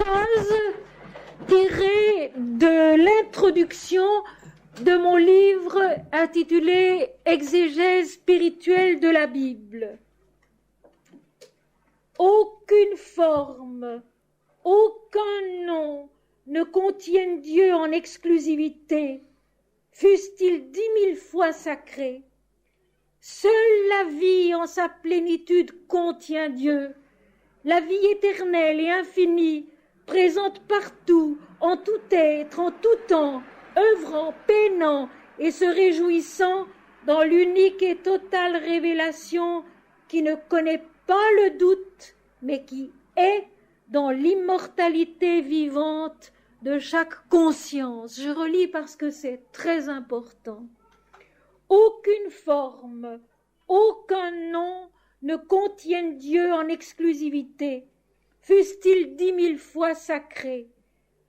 phrase tirée de l'introduction de mon livre intitulé Exégèse spirituelle de la Bible. Aucune forme, aucun nom ne contiennent Dieu en exclusivité, fût-il 10 000 fois sacré. Seule la vie en sa plénitude contient Dieu, la vie éternelle et infinie, présente partout, en tout être, en tout temps, œuvrant, peinant et se réjouissant dans l'unique et totale révélation qui ne connaît pas le doute, mais qui est dans l'immortalité vivante de chaque conscience. Je relis parce que c'est très important. Aucune forme, aucun nom ne contiennent Dieu en exclusivité, fût-il 10 000 fois sacré.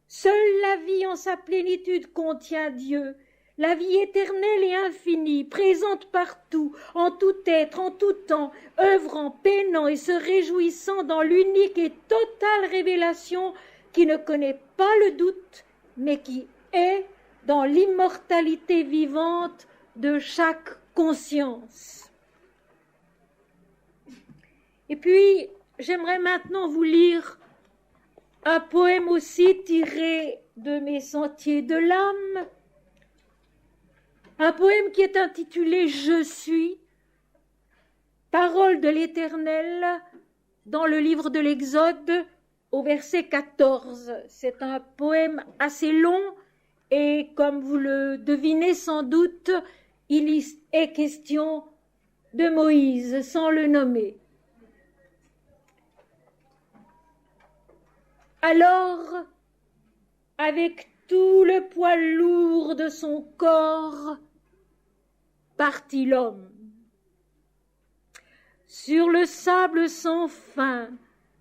Seule la vie en sa plénitude contient Dieu, la vie éternelle et infinie, présente partout, en tout être, en tout temps, œuvrant, peinant et se réjouissant dans l'unique et totale révélation qui ne connaît pas le doute, mais qui est dans l'immortalité vivante de chaque conscience. Et puis, j'aimerais maintenant vous lire un poème aussi tiré de mes sentiers de l'âme, un poème qui est intitulé « Je suis », parole de l'Éternel, dans le livre de l'Exode, au verset 14. C'est un poème assez long et, comme vous le devinez sans doute, il est question de Moïse, sans le nommer. Alors, avec tout le poids lourd de son corps, partit l'homme. Sur le sable sans fin,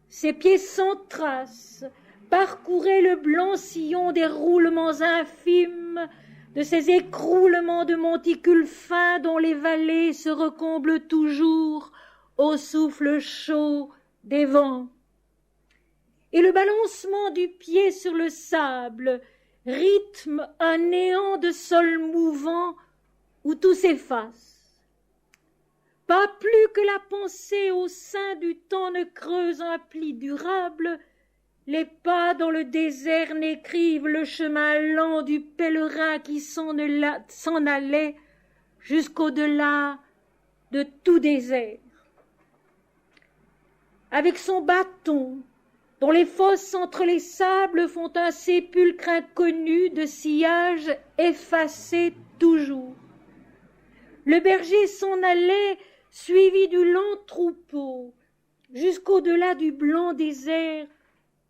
ses pieds sans trace parcouraient le blanc sillon des roulements infimes, de ces écroulements de monticules fins dont les vallées se recomblent toujours au souffle chaud des vents. Et le balancement du pied sur le sable rythme un néant de sol mouvant où tout s'efface. Pas plus que la pensée au sein du temps ne creuse un pli durable, les pas dans le désert n'écrivent le chemin lent du pèlerin qui s'en allait jusqu'au-delà de tout désert. Avec son bâton, dont les fosses entre les sables font un sépulcre inconnu de sillage effacé toujours. Le berger s'en allait, suivi du lent troupeau, jusqu'au-delà du blanc désert,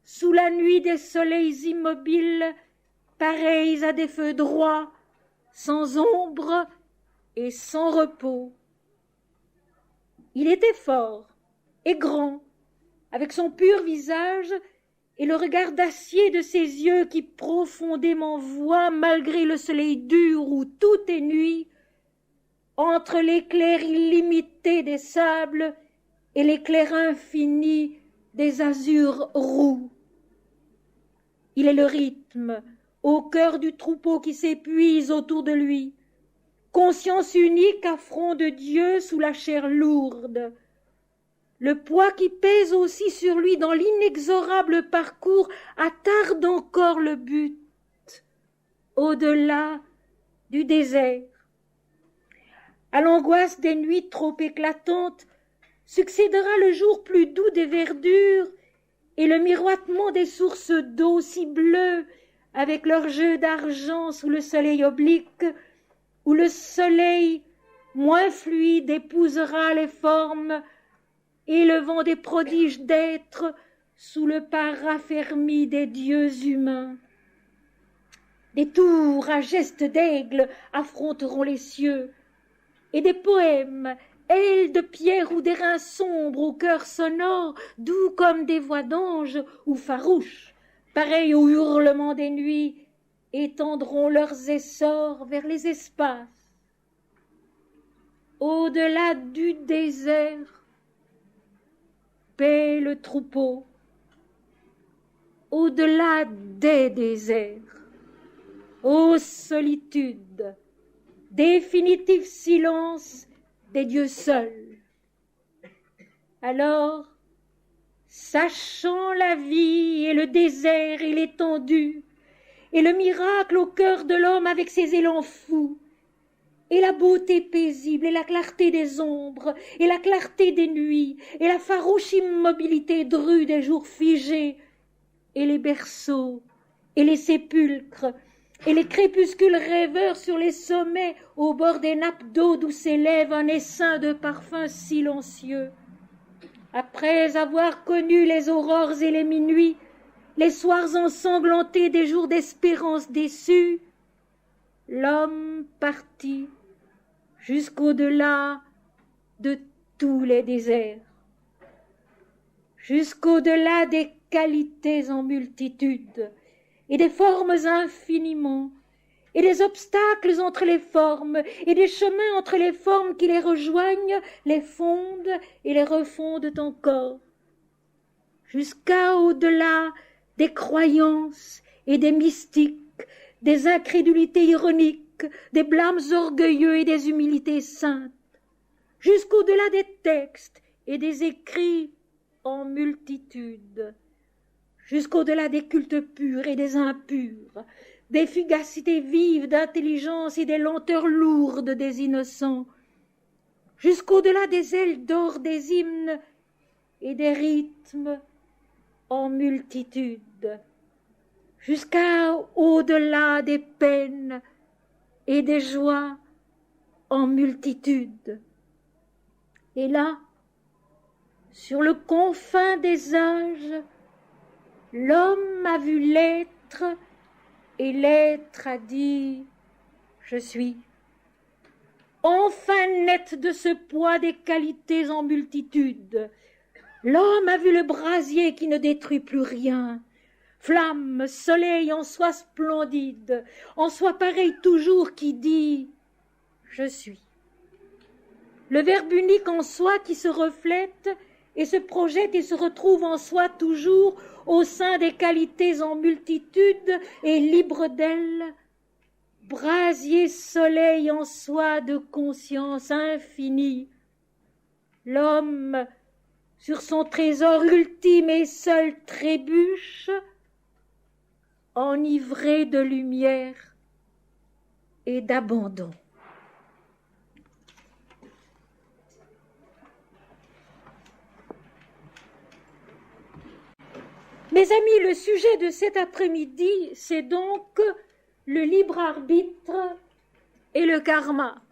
sous la nuit des soleils immobiles, pareils à des feux droits, sans ombre et sans repos. Il était fort et grand, avec son pur visage et le regard d'acier de ses yeux qui profondément voient, malgré le soleil dur où tout est nuit, entre l'éclair illimité des sables et l'éclair infini des azurs roux. Il est le rythme, au cœur du troupeau qui s'épuise autour de lui, conscience unique à front de Dieu sous la chair lourde, le poids qui pèse aussi sur lui dans l'inexorable parcours attarde encore le but, au-delà du désert. À l'angoisse des nuits trop éclatantes succédera le jour plus doux des verdures et le miroitement des sources d'eau si bleues avec leur jeu d'argent sous le soleil oblique, où le soleil moins fluide épousera les formes et le vent des prodiges d'êtres sous le pas raffermi des dieux humains. Des tours à gestes d'aigle affronteront les cieux, et des poèmes, ailes de pierre ou d'airain sombre au cœur sonore, doux comme des voix d'anges ou farouches, pareils au hurlement des nuits, étendront leurs essors vers les espaces. Au-delà du désert, paie le troupeau. au-delà des déserts. Ô solitude, définitif silence des dieux seuls. Alors, sachant la vie et le désert et l'étendue, et le miracle au cœur de l'homme avec ses élans fous, et la beauté paisible, et la clarté des ombres, et la clarté des nuits, et la farouche immobilité drue des jours figés, et les berceaux, et les sépulcres, et les crépuscules rêveurs sur les sommets, au bord des nappes d'eau d'où s'élève un essaim de parfums silencieux. Après avoir connu les aurores et les minuits, les soirs ensanglantés des jours d'espérance déçue, l'homme partit jusqu'au-delà de tous les déserts, jusqu'au-delà des qualités en multitude et des formes infiniment, et des obstacles entre les formes, et des chemins entre les formes qui les rejoignent, les fondent et les refondent encore, jusqu'à au-delà des croyances et des mystiques, des incrédulités ironiques, des blâmes orgueilleux et des humilités saintes, jusqu'au-delà des textes et des écrits en multitude, jusqu'au-delà des cultes purs et des impurs, des fugacités vives d'intelligence et des lenteurs lourdes des innocents, jusqu'au-delà des ailes d'or des hymnes et des rythmes en multitude, jusqu'à au-delà des peines et des joies en multitude. Et là, sur le confin des âges, l'homme a vu l'être, et l'être a dit « Je suis ». Enfin net de ce poids des qualités en multitude, l'homme a vu le brasier qui ne détruit plus rien, flamme, soleil en soi splendide, en soi pareil toujours qui dit « Je suis ». Le verbe unique en soi qui se reflète et se projette et se retrouve en soi toujours au sein des qualités en multitude et libre d'elles, brasier soleil en soi de conscience infinie, l'homme sur son trésor ultime et seul trébuche, enivré de lumière et d'abandon. Mes amis, le sujet de cet après-midi, c'est donc le libre arbitre et le karma.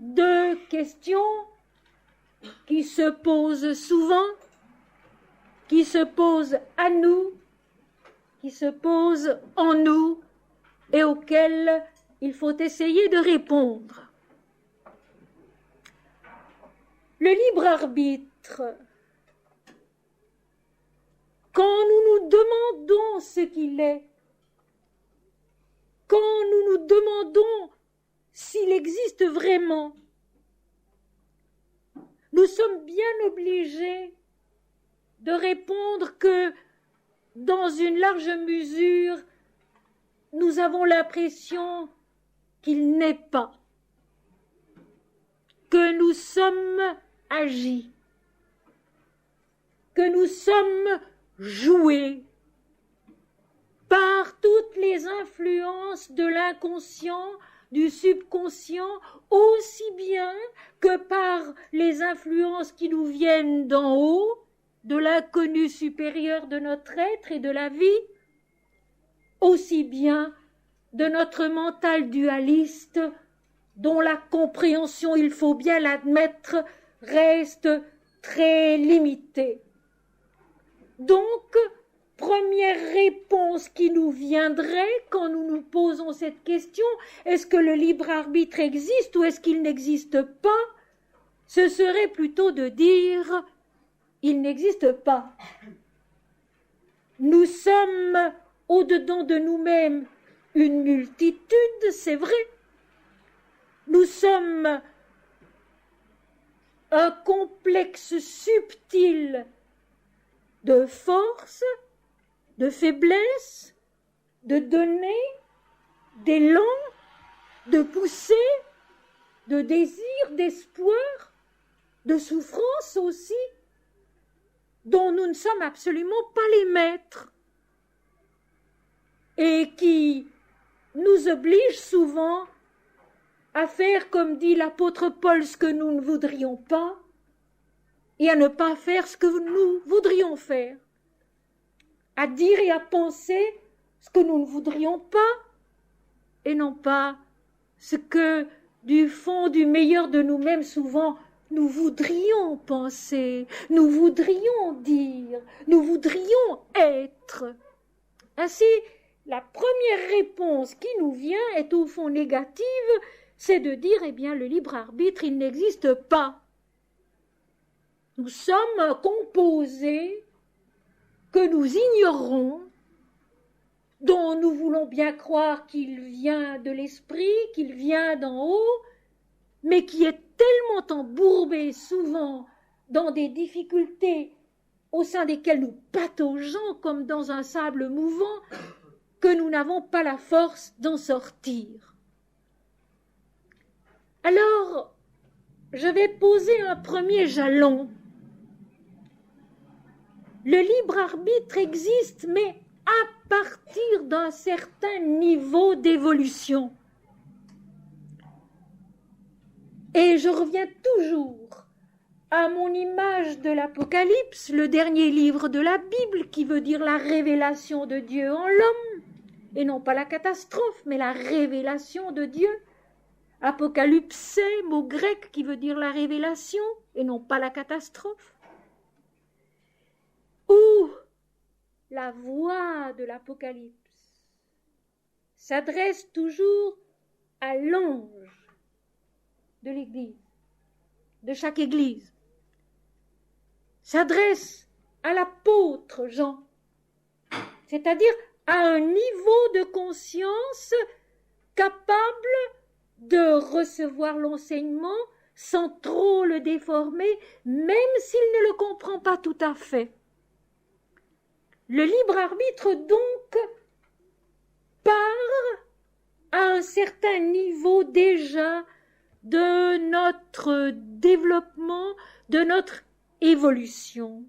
Deux questions qui se posent souvent, qui se posent à nous, qui se posent en nous et auxquelles il faut essayer de répondre. Le libre arbitre, quand nous nous demandons ce qu'il est, quand nous nous demandons s'il existe vraiment, nous sommes bien obligés de répondre que, dans une large mesure, nous avons l'impression qu'il n'est pas, que nous sommes agis, que nous sommes joués par toutes les influences de l'inconscient, du subconscient, aussi bien que par les influences qui nous viennent d'en haut, de l'inconnu supérieur de notre être et de la vie, aussi bien de notre mental dualiste, dont la compréhension, il faut bien l'admettre, reste très limitée. Donc, première réponse qui nous viendrait quand nous nous posons cette question, est-ce que le libre arbitre existe ou est-ce qu'il n'existe pas? Ce serait plutôt de dire, il n'existe pas. Nous sommes au-dedans de nous-mêmes une multitude, c'est vrai. Nous sommes un complexe subtil de force, de faiblesse, de donner, d'élan, de poussée, de désir, d'espoir, de souffrance aussi, dont nous ne sommes absolument pas les maîtres et qui nous obligent souvent à faire, comme dit l'apôtre Paul, ce que nous ne voudrions pas et à ne pas faire ce que nous voudrions faire, à dire et à penser ce que nous ne voudrions pas et non pas ce que du fond du meilleur de nous-mêmes souvent nous voudrions penser, nous voudrions dire, nous voudrions être. Ainsi, la première réponse qui nous vient est au fond négative, c'est de dire, eh bien, le libre arbitre, il n'existe pas. Nous sommes composés que nous ignorons, dont nous voulons bien croire qu'il vient de l'esprit, qu'il vient d'en haut, mais qui est tellement embourbé souvent dans des difficultés au sein desquelles nous pataugeons comme dans un sable mouvant, que nous n'avons pas la force d'en sortir. Alors, je vais poser un premier jalon. Le libre arbitre existe, mais à partir d'un certain niveau d'évolution. Et je reviens toujours à mon image de l'Apocalypse, le dernier livre de la Bible, qui veut dire la révélation de Dieu en l'homme, et non pas la catastrophe, mais la révélation de Dieu. Apocalypse, mot grec qui veut dire la révélation, et non pas la catastrophe. Où la voix de l'Apocalypse s'adresse toujours à l'ange de l'Église, de chaque Église, s'adresse à l'apôtre Jean, c'est-à-dire à un niveau de conscience capable de recevoir l'enseignement sans trop le déformer, même s'il ne le comprend pas tout à fait. Le libre arbitre, donc, part à un certain niveau déjà de notre développement, de notre évolution.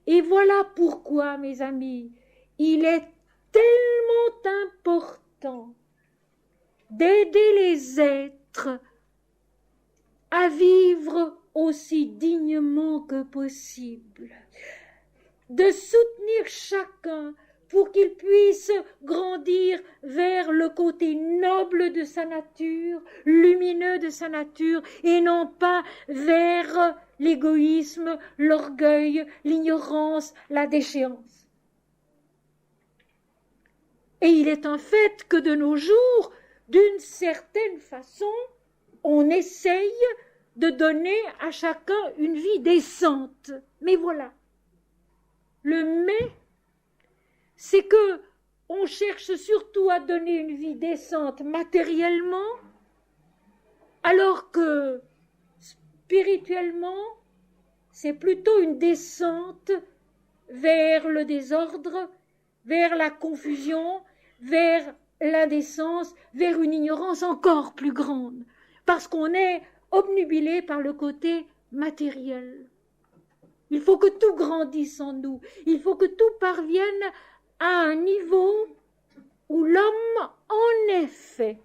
Et voilà pourquoi, mes amis, il est tellement important d'aider les êtres à vivre aussi dignement que possible, de soutenir chacun pour qu'il puisse grandir vers le côté noble de sa nature, lumineux de sa nature, et non pas vers l'égoïsme, l'orgueil, l'ignorance, la déchéance. Et il est un fait que de nos jours, d'une certaine façon, on essaye de donner à chacun une vie décente. Mais voilà, le mais, c'est que on cherche surtout à donner une vie décente matériellement, alors que spirituellement, c'est plutôt une descente vers le désordre, vers la confusion, vers l'indécence, vers une ignorance encore plus grande, parce qu'on est obnubilé par le côté matériel. Il faut que tout grandisse en nous, il faut que tout parvienne à un niveau où l'homme, en effet,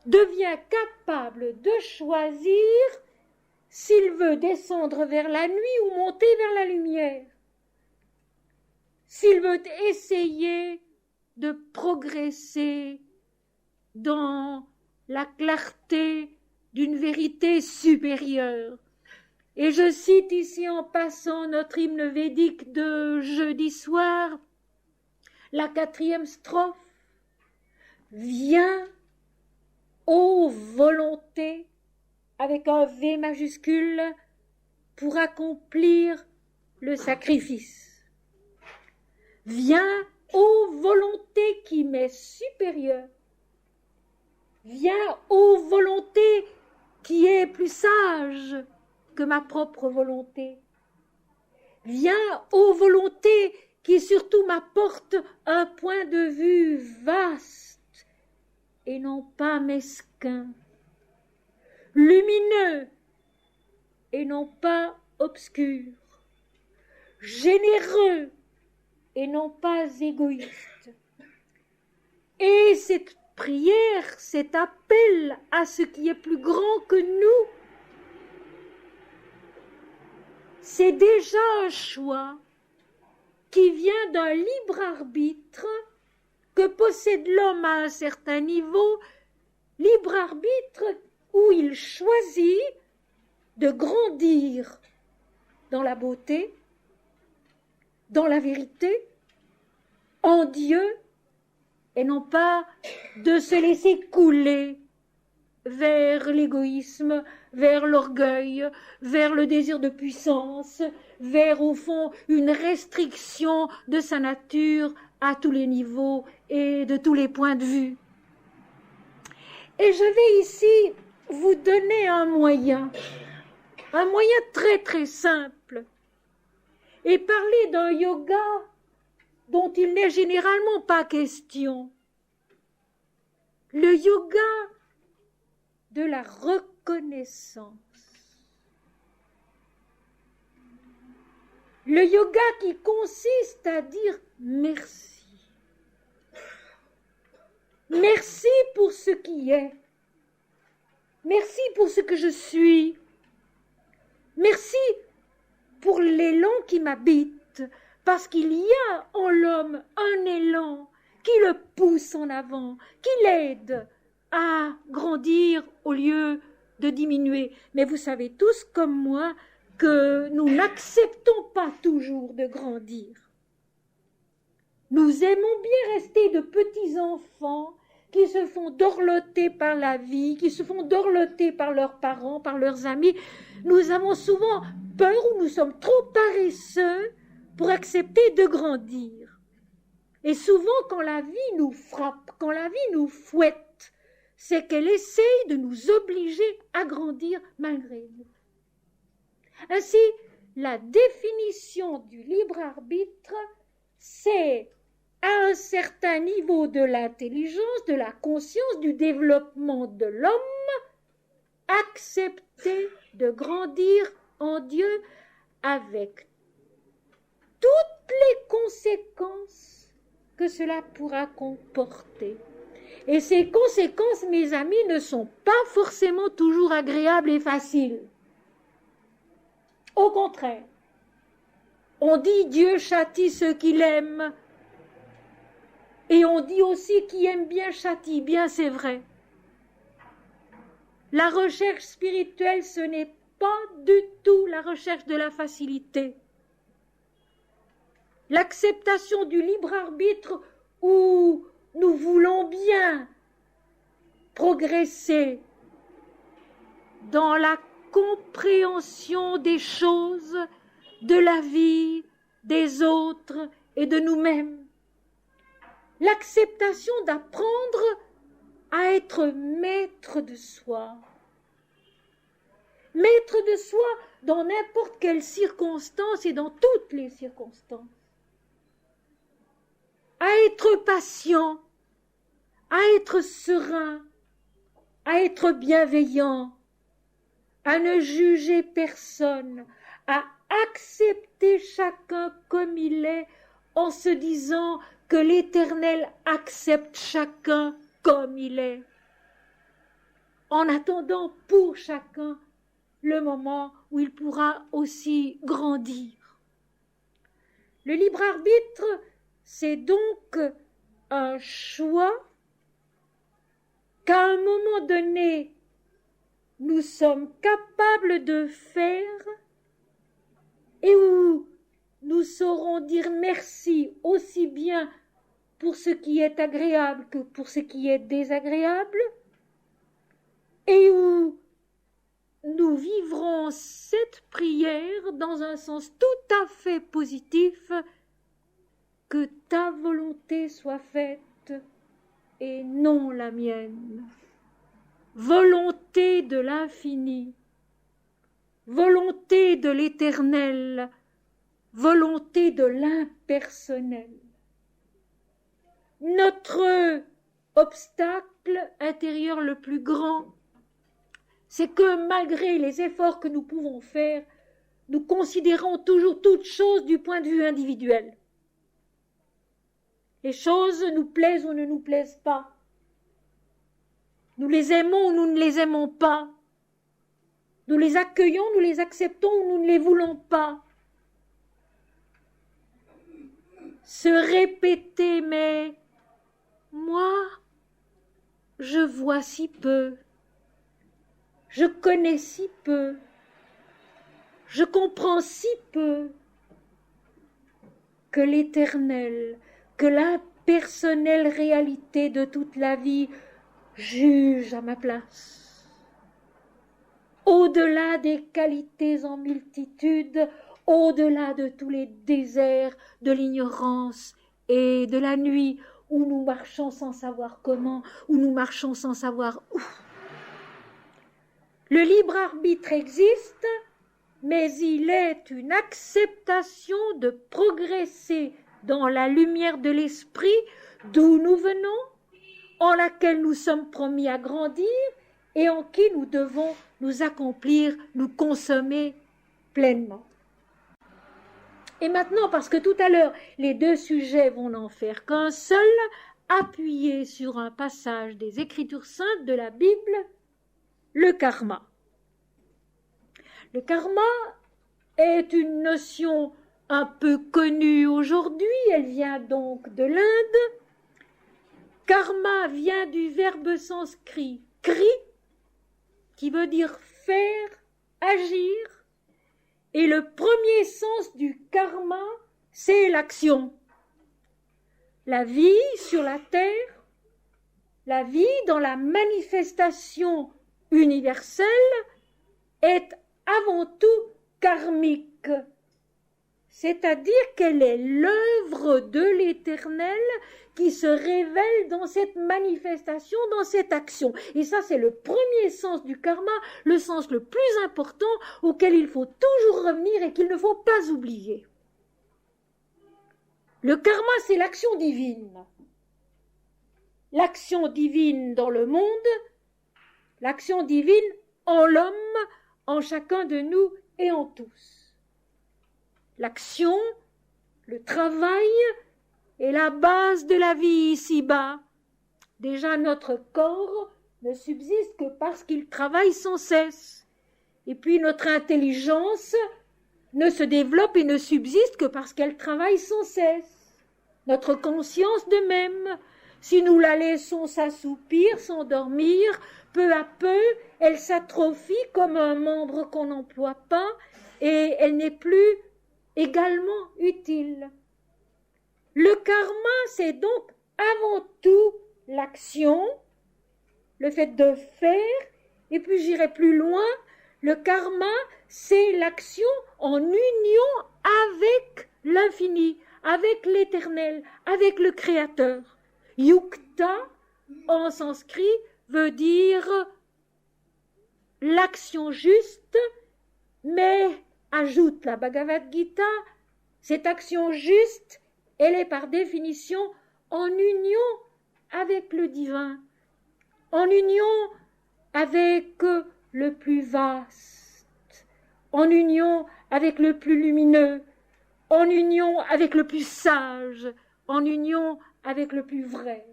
devient capable de choisir s'il veut descendre vers la nuit ou monter vers la lumière, s'il veut essayer de progresser dans la clarté d'une vérité supérieure. Et je cite ici en passant notre hymne védique de jeudi soir, la 4e strophe. Viens, ô volonté, avec un V majuscule, pour accomplir le sacrifice. Viens, ô volonté qui m'est supérieure. Viens, ô volonté qui est plus sage que ma propre volonté. Viens, ô volonté, qui surtout m'apporte un point de vue vaste et non pas mesquin, lumineux et non pas obscur, généreux et non pas égoïste. Et cette prière, cet appel à ce qui est plus grand que nous, c'est déjà un choix qui vient d'un libre arbitre que possède l'homme à un certain niveau, libre arbitre où il choisit de grandir dans la beauté, dans la vérité, en Dieu, et non pas de se laisser couler vers l'égoïsme, vers l'orgueil, vers le désir de puissance, vers au fond une restriction de sa nature à tous les niveaux et de tous les points de vue. Et je vais ici vous donner un moyen très très simple, et parler d'un yoga dont il n'est généralement pas question. Le yoga de la reconnaissance. Le yoga qui consiste à dire merci. Merci pour ce qui est. Merci pour ce que je suis. Merci pour l'élan qui m'habite, parce qu'il y a en l'homme un élan qui le pousse en avant, qui l'aide à grandir au lieu de diminuer. Mais vous savez tous comme moi que nous n'acceptons pas toujours de grandir. Nous aimons bien rester de petits enfants qui se font dorloter par la vie, qui se font dorloter par leurs parents, par leurs amis. Nous avons souvent peur ou nous sommes trop paresseux pour accepter de grandir. Et souvent, quand la vie nous frappe, quand la vie nous fouette, c'est qu'elle essaye de nous obliger à grandir malgré nous. Ainsi, la définition du libre arbitre, c'est à un certain niveau de l'intelligence, de la conscience, du développement de l'homme, accepter de grandir en Dieu avec toutes les conséquences que cela pourra comporter. Et ces conséquences, mes amis, ne sont pas forcément toujours agréables et faciles. Au contraire, on dit Dieu châtie ceux qu'il aime, et on dit aussi qui aime bien châtie bien, c'est vrai. La recherche spirituelle, ce n'est pas du tout la recherche de la facilité. L'acceptation du libre arbitre où nous voulons bien progresser dans la compréhension des choses, de la vie, des autres et de nous-mêmes. L'acceptation d'apprendre à être maître de soi. Maître de soi dans n'importe quelle circonstance et dans toutes les circonstances. À être patient, à être serein, à être bienveillant, à ne juger personne, à accepter chacun comme il est en se disant que l'Éternel accepte chacun comme il est, en attendant pour chacun le moment où il pourra aussi grandir. Le libre arbitre, c'est donc un choix qu'à un moment donné, nous sommes capables de faire et où nous saurons dire merci aussi bien pour ce qui est agréable que pour ce qui est désagréable, et où nous vivrons cette prière dans un sens tout à fait positif, que ta volonté soit faite et non la mienne. Volonté de l'infini, volonté de l'Éternel, volonté de l'impersonnel. Notre obstacle intérieur le plus grand, c'est que malgré les efforts que nous pouvons faire, nous considérons toujours toutes choses du point de vue individuel. Les choses nous plaisent ou ne nous plaisent pas. Nous les aimons ou nous ne les aimons pas. Nous les accueillons, nous les acceptons ou nous ne les voulons pas. Se répéter, mais moi, je vois si peu, je connais si peu, je comprends si peu que l'éternel, que l'impersonnelle réalité de toute la vie juge à ma place. Au-delà des qualités en multitude, au-delà de tous les déserts de l'ignorance et de la nuit où nous marchons sans savoir comment, où nous marchons sans savoir où. Le libre arbitre existe, mais il est une acceptation de progresser dans la lumière de l'esprit d'où nous venons, en laquelle nous sommes promis à grandir et en qui nous devons nous accomplir, nous consommer pleinement. Et maintenant, parce que tout à l'heure, les deux sujets vont n'en faire qu'un seul, appuyé sur un passage des Écritures saintes de la Bible, le karma. Le karma est une notion un peu connue aujourd'hui, elle vient donc de l'Inde. Karma vient du verbe sanskrit kri, qui veut dire faire, agir, et le premier sens du karma, c'est l'action. La vie sur la terre, la vie dans la manifestation universelle est avant tout karmique, c'est-à-dire qu'elle est l'œuvre de l'Éternel qui se révèle dans cette manifestation, dans cette action. Et ça, c'est le premier sens du karma, le sens le plus important auquel il faut toujours revenir et qu'il ne faut pas oublier. Le karma, c'est l'action divine. L'action divine dans le monde, l'action divine en l'homme, en chacun de nous et en tous. L'action, le travail est la base de la vie ici-bas. Déjà, notre corps ne subsiste que parce qu'il travaille sans cesse. Et puis, notre intelligence ne se développe et ne subsiste que parce qu'elle travaille sans cesse. Notre conscience de même, si nous la laissons s'assoupir, s'endormir, peu à peu, elle s'atrophie comme un membre qu'on n'emploie pas et elle n'est plus également utile. Le karma, c'est donc avant tout l'action, le fait de faire, et puis j'irai plus loin, le karma, c'est l'action en union avec l'infini, avec l'éternel, avec le créateur. Yukta, en sanskrit, veut dire l'action juste, mais, ajoute la Bhagavad Gita, cette action juste, elle est par définition en union avec le divin, en union avec le plus vaste, en union avec le plus lumineux, en union avec le plus sage, en union avec le plus vrai.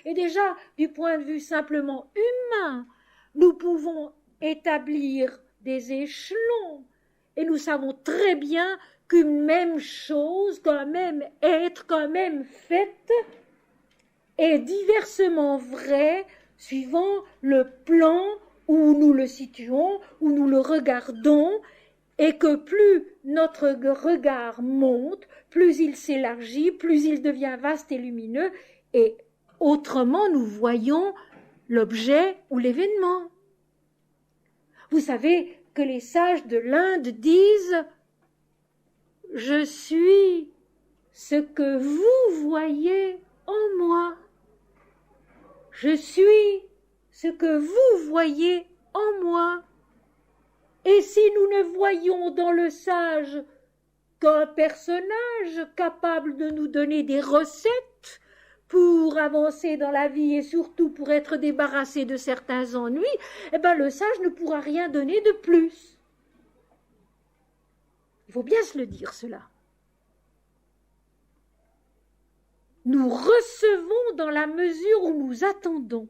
Et déjà, du point de vue simplement humain, nous pouvons établir des échelons. Et nous savons très bien qu'une même chose, qu'un même être, qu'un même fait est diversement vrai suivant le plan où nous le situons, où nous le regardons, et que plus notre regard monte, plus il s'élargit, plus il devient vaste et lumineux, et autrement nous voyons l'objet ou l'événement. Vous savez que les sages de l'Inde disent « Je suis ce que vous voyez en moi. Je suis ce que vous voyez en moi. » Et si nous ne voyons dans le sage qu'un personnage capable de nous donner des recettes pour avancer dans la vie et surtout pour être débarrassé de certains ennuis, eh bien le sage ne pourra rien donner de plus. Il faut bien se le dire, cela. Nous recevons dans la mesure où nous attendons.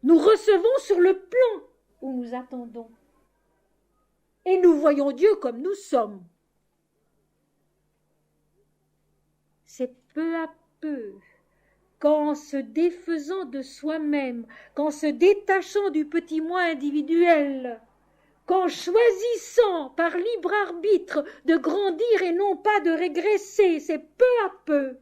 Nous recevons sur le plan où nous attendons. Et nous voyons Dieu comme nous sommes. C'est peu à peu, qu'en se défaisant de soi-même, qu'en se détachant du petit moi individuel, qu'en choisissant par libre arbitre de grandir et non pas de régresser, c'est peu à peu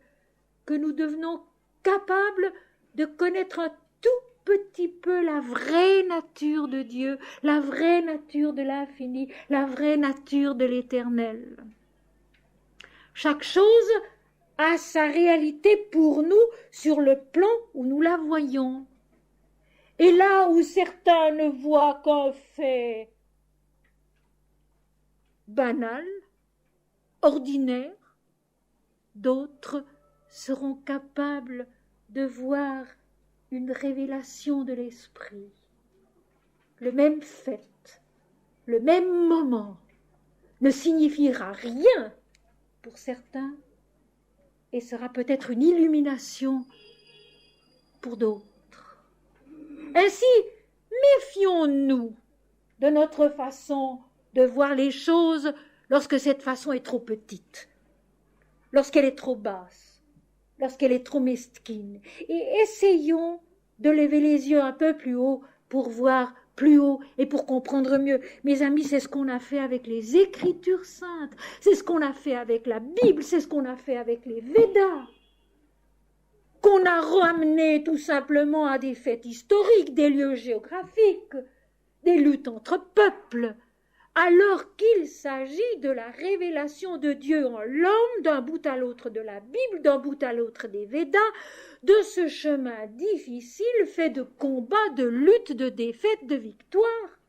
que nous devenons capables de connaître un tout petit peu la vraie nature de Dieu, la vraie nature de l'infini, la vraie nature de l'éternel. Chaque chose a sa réalité pour nous sur le plan où nous la voyons. Et là où certains ne voient qu'un fait banal, ordinaire, d'autres seront capables de voir une révélation de l'esprit. Le même fait, le même moment ne signifiera rien pour certains et sera peut-être une illumination pour d'autres. Ainsi, méfions-nous de notre façon de voir les choses lorsque cette façon est trop petite, lorsqu'elle est trop basse, lorsqu'elle est trop mesquine. Et essayons de lever les yeux un peu plus haut pour voir plus haut et pour comprendre mieux. Mes amis, c'est ce qu'on a fait avec les Écritures saintes, c'est ce qu'on a fait avec la Bible, c'est ce qu'on a fait avec les Védas, qu'on a ramené tout simplement à des faits historiques, des lieux géographiques, des luttes entre peuples, alors qu'il s'agit de la révélation de Dieu en l'homme, d'un bout à l'autre de la Bible, d'un bout à l'autre des Védas, de ce chemin difficile fait de combats, de luttes, de défaites, de victoires.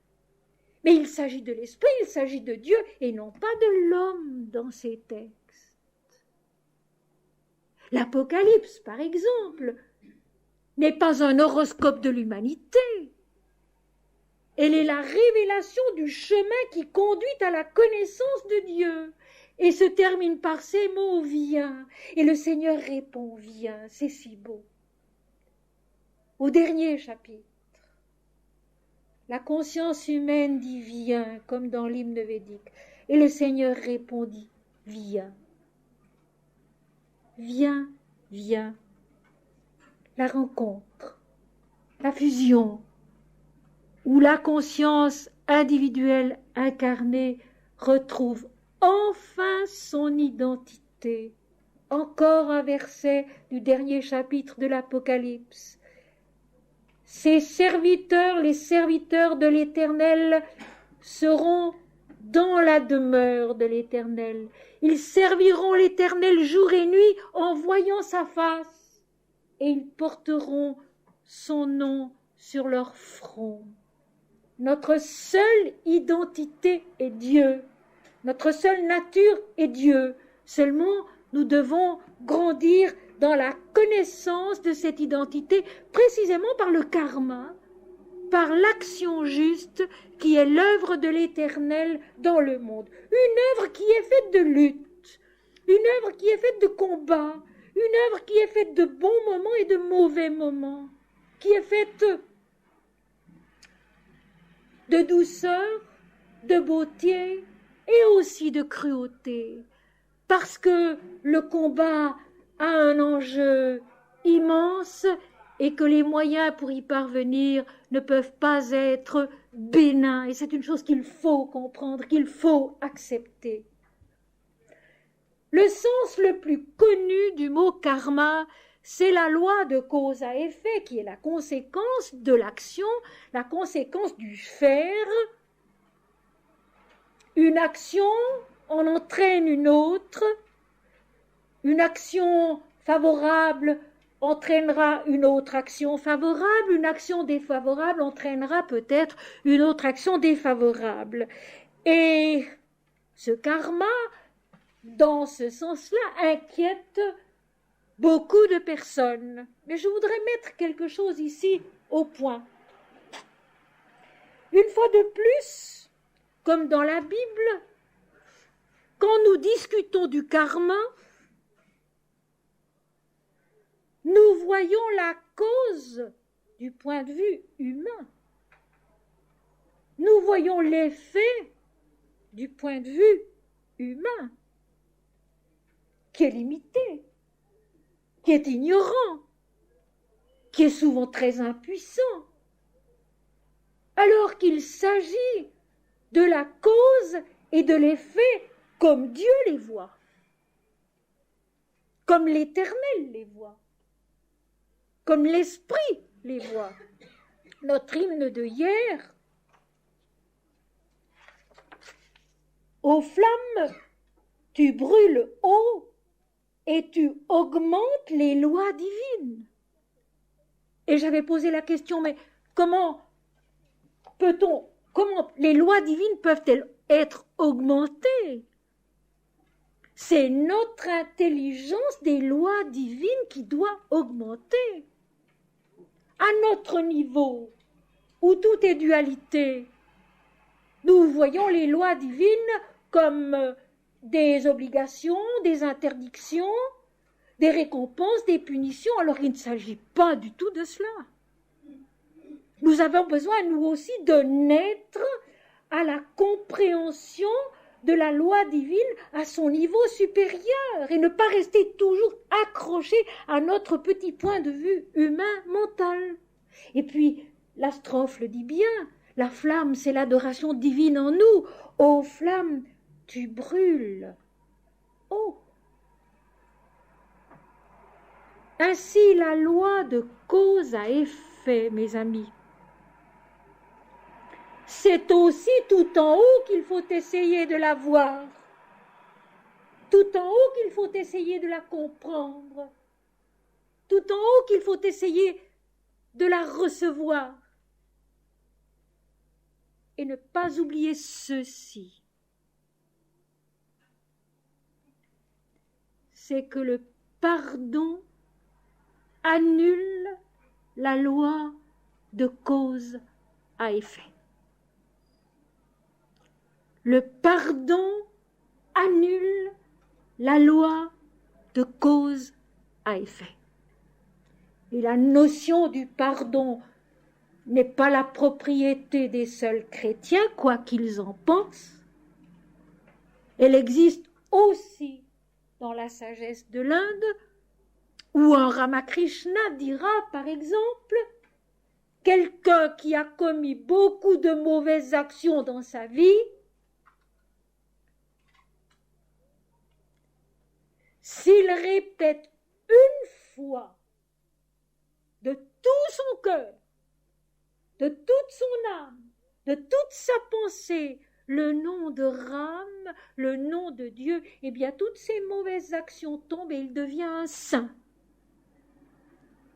Mais il s'agit de l'esprit, il s'agit de Dieu, et non pas de l'homme dans ces textes. L'Apocalypse, par exemple, n'est pas un horoscope de l'humanité. Elle est la révélation du chemin qui conduit à la connaissance de Dieu et se termine par ces mots « viens ». Et le Seigneur répond « viens », c'est si beau. Au dernier chapitre, la conscience humaine dit « viens », comme dans l'hymne védique. Et le Seigneur répondit « viens ». Viens, viens. La rencontre, la fusion, où la conscience individuelle incarnée retrouve enfin son identité. Encore un verset du dernier chapitre de l'Apocalypse. Ces serviteurs, les serviteurs de l'Éternel, seront dans la demeure de l'Éternel. Ils serviront l'Éternel jour et nuit en voyant sa face, et ils porteront son nom sur leur front. Notre seule identité est Dieu. Notre seule nature est Dieu. Seulement, nous devons grandir dans la connaissance de cette identité, précisément par le karma, par l'action juste qui est l'œuvre de l'Éternel dans le monde. Une œuvre qui est faite de lutte, une œuvre qui est faite de combat, une œuvre qui est faite de bons moments et de mauvais moments, qui est faite de douceur, de beauté et aussi de cruauté, parce que le combat a un enjeu immense et que les moyens pour y parvenir ne peuvent pas être bénins. Et c'est une chose qu'il faut comprendre, qu'il faut accepter. Le sens le plus connu du mot karma, c'est la loi de cause à effet, qui est la conséquence de l'action, la conséquence du faire. Une action en entraîne une autre. Une action favorable entraînera une autre action favorable. Une action défavorable entraînera peut-être une autre action défavorable. Et ce karma, dans ce sens-là, inquiète beaucoup de personnes. Mais je voudrais mettre quelque chose ici au point. Une fois de plus, comme dans la Bible, quand nous discutons du karma, nous voyons la cause du point de vue humain. Nous voyons l'effet du point de vue humain, qui est limité, qui est ignorant, qui est souvent très impuissant, alors qu'il s'agit de la cause et de l'effet comme Dieu les voit, comme l'Éternel les voit, comme l'Esprit les voit. Notre hymne de hier, aux flammes, tu brûles haut et tu augmentes les lois divines. Et j'avais posé la question, mais comment les lois divines peuvent-elles être augmentées? C'est notre intelligence des lois divines qui doit augmenter. À notre niveau, où tout est dualité, nous voyons les lois divines comme des obligations, des interdictions, des récompenses, des punitions, alors il ne s'agit pas du tout de cela. Nous avons besoin, nous aussi, de naître à la compréhension de la loi divine à son niveau supérieur et ne pas rester toujours accroché à notre petit point de vue humain, mental. Et puis, la strophe le dit bien, la flamme, c'est l'adoration divine en nous. Ô flamme, tu brûles. Oh! Ainsi, la loi de cause à effet, mes amis, c'est aussi tout en haut qu'il faut essayer de la voir, tout en haut qu'il faut essayer de la comprendre, tout en haut qu'il faut essayer de la recevoir. Et ne pas oublier ceci, c'est que le pardon annule la loi de cause à effet. Le pardon annule la loi de cause à effet. Et la notion du pardon n'est pas la propriété des seuls chrétiens, quoi qu'ils en pensent. Elle existe aussi dans la sagesse de l'Inde, où un Ramakrishna dira, par exemple, quelqu'un qui a commis beaucoup de mauvaises actions dans sa vie, s'il répète une fois de tout son cœur, de toute son âme, de toute sa pensée, le nom de Ram, le nom de Dieu, eh bien toutes ces mauvaises actions tombent et il devient un saint.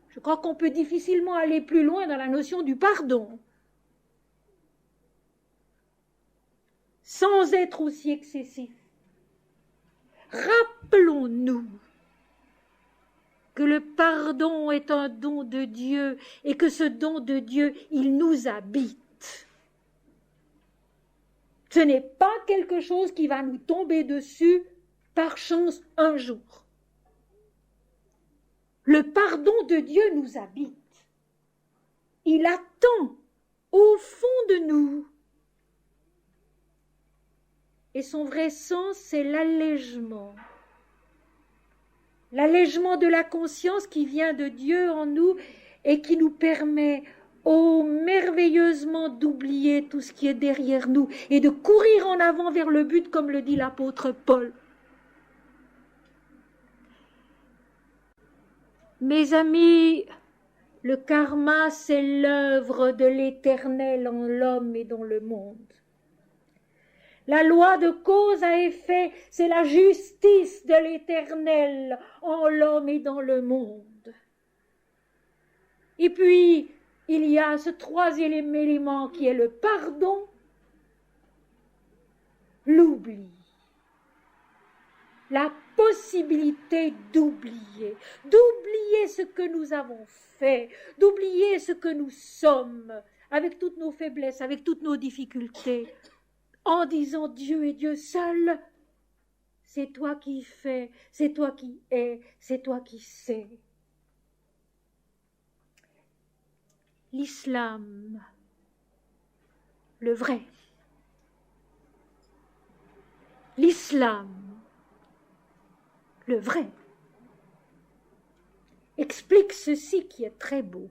Je crois qu'on peut difficilement aller plus loin dans la notion du pardon, sans être aussi excessif. Rappelons-nous que le pardon est un don de Dieu et que ce don de Dieu, il nous habite. Ce n'est pas quelque chose qui va nous tomber dessus par chance un jour. Le pardon de Dieu nous habite. Il attend au fond de nous. Et son vrai sens, c'est l'allègement. L'allègement de la conscience qui vient de Dieu en nous et qui nous permet merveilleusement d'oublier tout ce qui est derrière nous et de courir en avant vers le but, comme le dit l'apôtre Paul. Mes amis, le karma, c'est l'œuvre de l'Éternel en l'homme et dans le monde. La loi de cause à effet, c'est la justice de l'Éternel en l'homme et dans le monde. Et puis, il y a ce troisième élément qui est le pardon. l'oubli. La possibilité d'oublier ce que nous avons fait, d'oublier ce que nous sommes, avec toutes nos faiblesses, avec toutes nos difficultés, en disant Dieu est Dieu seul. C'est toi qui fais, c'est toi qui es, c'est toi qui sais. L'islam, le vrai. L'islam, le vrai, explique ceci qui est très beau.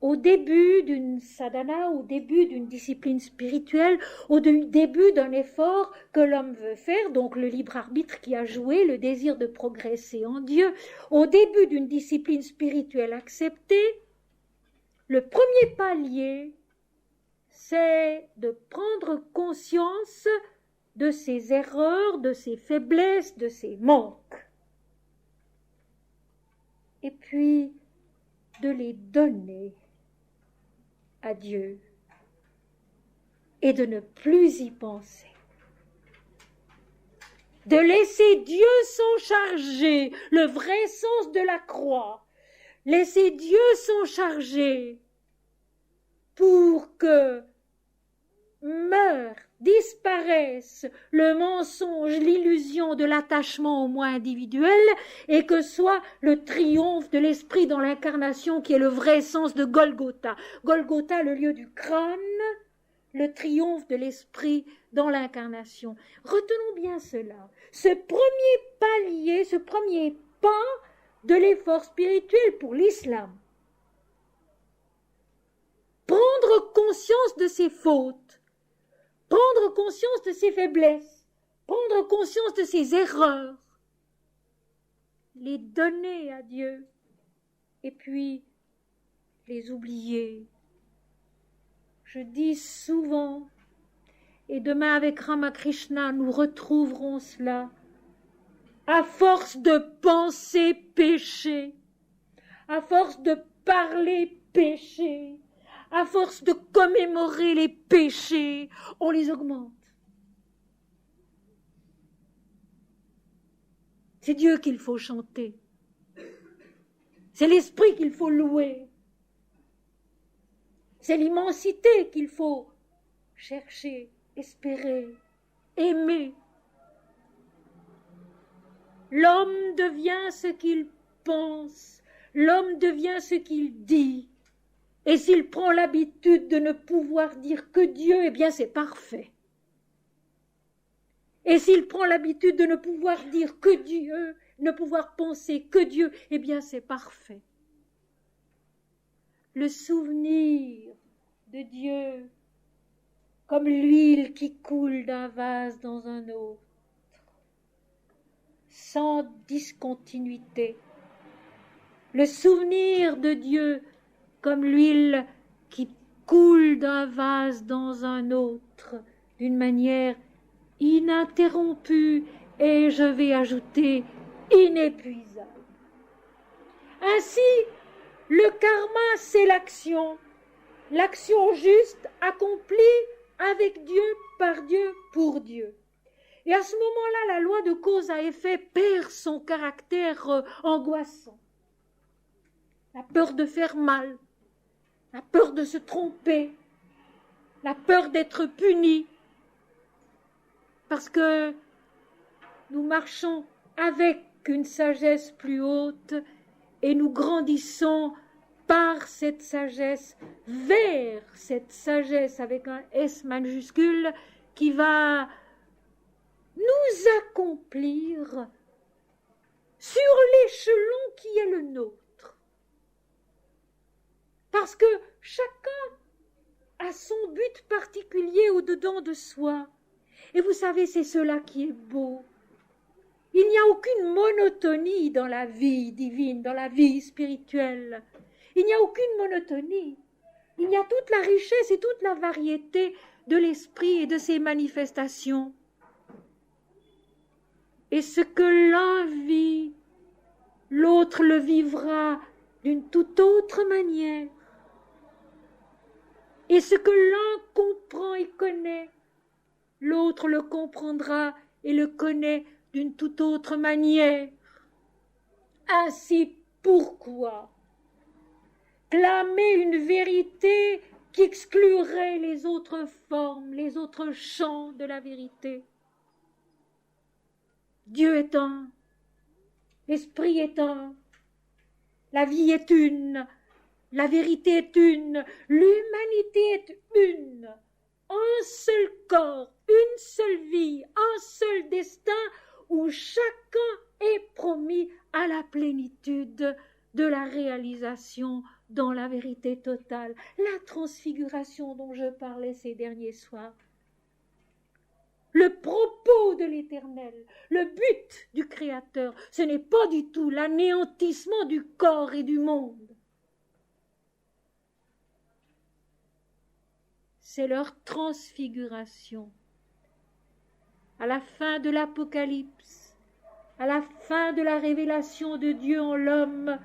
Au début d'une sadhana, au début d'une discipline spirituelle, au début d'un effort que l'homme veut faire, donc le libre arbitre qui a joué, le désir de progresser en Dieu, au début d'une discipline spirituelle acceptée, le premier palier, c'est de prendre conscience de ses erreurs, de ses faiblesses, de ses manques. Et puis, de les donner à Dieu et de ne plus y penser. De laisser Dieu s'en charger, le vrai sens de la croix. Laisser Dieu s'en charger pour que meure, disparaisse le mensonge, l'illusion de l'attachement au moi individuel et que soit le triomphe de l'esprit dans l'incarnation qui est le vrai sens de Golgotha. Golgotha, le lieu du crâne, le triomphe de l'esprit dans l'incarnation. Retenons bien cela. Ce premier palier, ce premier pas de l'effort spirituel pour l'islam. Prendre conscience de ses fautes, prendre conscience de ses faiblesses, prendre conscience de ses erreurs, les donner à Dieu et puis les oublier. Je dis souvent, et demain avec Ramakrishna nous retrouverons cela, à force de penser péché, à force de parler péché, à force de commémorer les péchés, on les augmente. C'est Dieu qu'il faut chanter. C'est l'esprit qu'il faut louer. C'est l'immensité qu'il faut chercher, espérer, aimer. L'homme devient ce qu'il pense, l'homme devient ce qu'il dit. Et s'il prend l'habitude de ne pouvoir dire que Dieu, eh bien c'est parfait. Et s'il prend l'habitude de ne pouvoir dire que Dieu, ne pouvoir penser que Dieu, eh bien c'est parfait. Le souvenir de Dieu, comme l'huile qui coule d'un vase dans un autre, sans discontinuité. Le souvenir de Dieu, comme l'huile qui coule d'un vase dans un autre, d'une manière ininterrompue et, je vais ajouter, inépuisable. Ainsi, le karma, c'est l'action juste accomplie avec Dieu, par Dieu, pour Dieu. Et à ce moment-là, la loi de cause à effet perd son caractère angoissant. La peur de faire mal, la peur de se tromper, la peur d'être puni, parce que nous marchons avec une sagesse plus haute et nous grandissons par cette sagesse, vers cette sagesse avec un S majuscule qui va nous accomplir sur l'échelon qui est le nôtre. Parce que chacun a son but particulier au-dedans de soi. Et vous savez, c'est cela qui est beau. Il n'y a aucune monotonie dans la vie divine, dans la vie spirituelle. Il n'y a aucune monotonie. Il y a toute la richesse et toute la variété de l'esprit et de ses manifestations. Et ce que l'un vit, l'autre le vivra d'une toute autre manière. Et ce que l'un comprend et connaît, l'autre le comprendra et le connaît d'une toute autre manière. Ainsi, pourquoi clamer une vérité qui exclurait les autres formes, les autres champs de la vérité? Dieu est un, l'esprit est un, la vie est une, la vérité est une, l'humanité est une, un seul corps, une seule vie, un seul destin où chacun est promis à la plénitude de la réalisation dans la vérité totale, la transfiguration dont je parlais ces derniers soirs. Le propos de l'Éternel, le but du Créateur, ce n'est pas du tout l'anéantissement du corps et du monde. C'est leur transfiguration. À la fin de l'Apocalypse, à la fin de la révélation de Dieu en l'homme,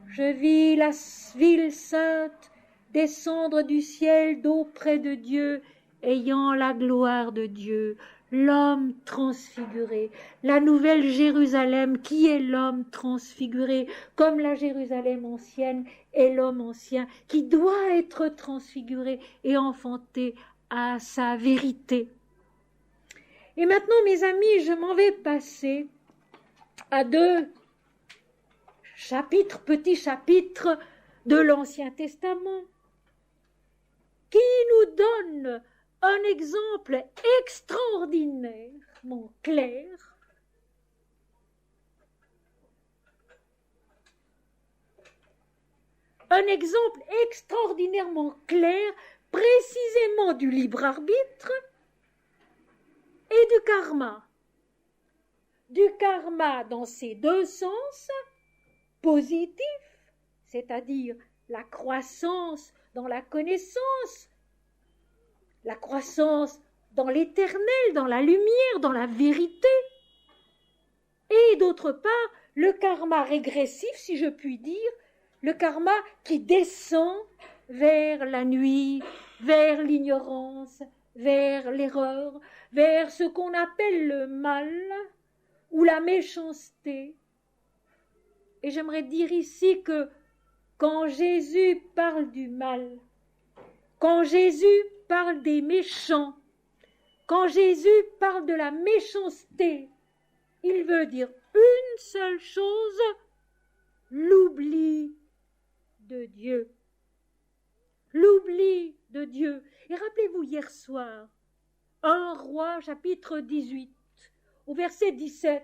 je vis la ville sainte descendre du ciel d'auprès de Dieu, ayant la gloire de Dieu, l'homme transfiguré, la nouvelle Jérusalem qui est l'homme transfiguré, comme la Jérusalem ancienne est l'homme ancien, qui doit être transfiguré et enfanté à sa vérité. Et maintenant, mes amis, je m'en vais passer à deux petits chapitres de l'Ancien Testament, qui nous donnent un exemple extraordinairement clair précisément du libre arbitre et du karma. Du karma dans ses deux sens, positif, c'est-à-dire la croissance dans la connaissance, la croissance dans l'éternel, dans la lumière, dans la vérité, et d'autre part, le karma régressif, si je puis dire, le karma qui descend vers la nuit, vers l'ignorance, vers l'erreur, vers ce qu'on appelle le mal ou la méchanceté. Et j'aimerais dire ici que quand Jésus parle du mal, quand Jésus parle des méchants, quand Jésus parle de la méchanceté, il veut dire une seule chose, l'oubli de Dieu. L'oubli de Dieu. Et rappelez-vous hier soir, 1 Roi chapitre 18, au verset 17,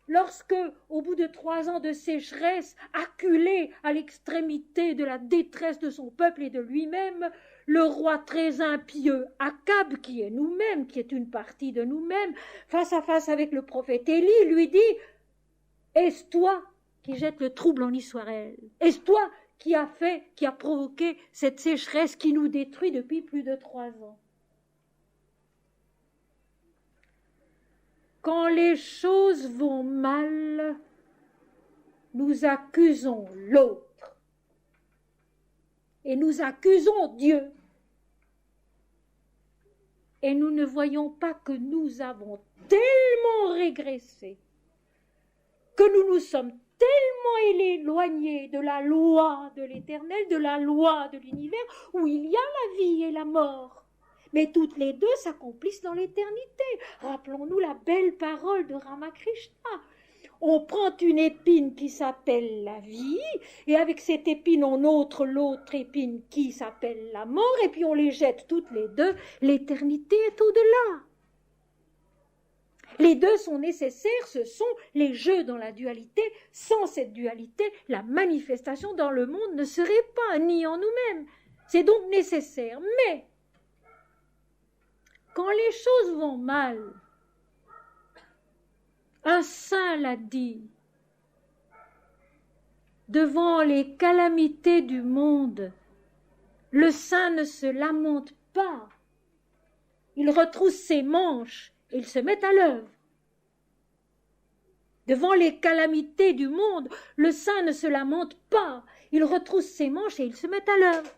lorsque, au bout de 3 ans de sécheresse, acculé à l'extrémité de la détresse de son peuple et de lui-même, le roi très impieux, Akab, qui est nous-mêmes, qui est une partie de nous-mêmes, face à face avec le prophète Élie, lui dit « Est-ce toi qui jette le trouble en Israël? Est-ce toi qui a provoqué cette sécheresse qui nous détruit depuis plus de 3 ans ?» Quand les choses vont mal, nous accusons l'autre et nous accusons Dieu. Et nous ne voyons pas que nous avons tellement régressé, que nous nous sommes tellement éloignés de la loi de l'Éternel, de la loi de l'univers, où il y a la vie et la mort. Mais toutes les deux s'accomplissent dans l'éternité. Rappelons-nous la belle parole de Ramakrishna. On prend une épine qui s'appelle la vie, et avec cette épine, on ôtre l'autre épine qui s'appelle la mort, et puis on les jette toutes les deux. L'éternité est au-delà. Les deux sont nécessaires, ce sont les jeux dans la dualité. Sans cette dualité, la manifestation dans le monde ne serait pas, ni en nous-mêmes. C'est donc nécessaire. Mais, quand les choses vont mal, un saint l'a dit, devant les calamités du monde, le saint ne se lamente pas. Il retrousse ses manches et il se met à l'œuvre. Devant les calamités du monde, le saint ne se lamente pas. Il retrousse ses manches et il se met à l'œuvre.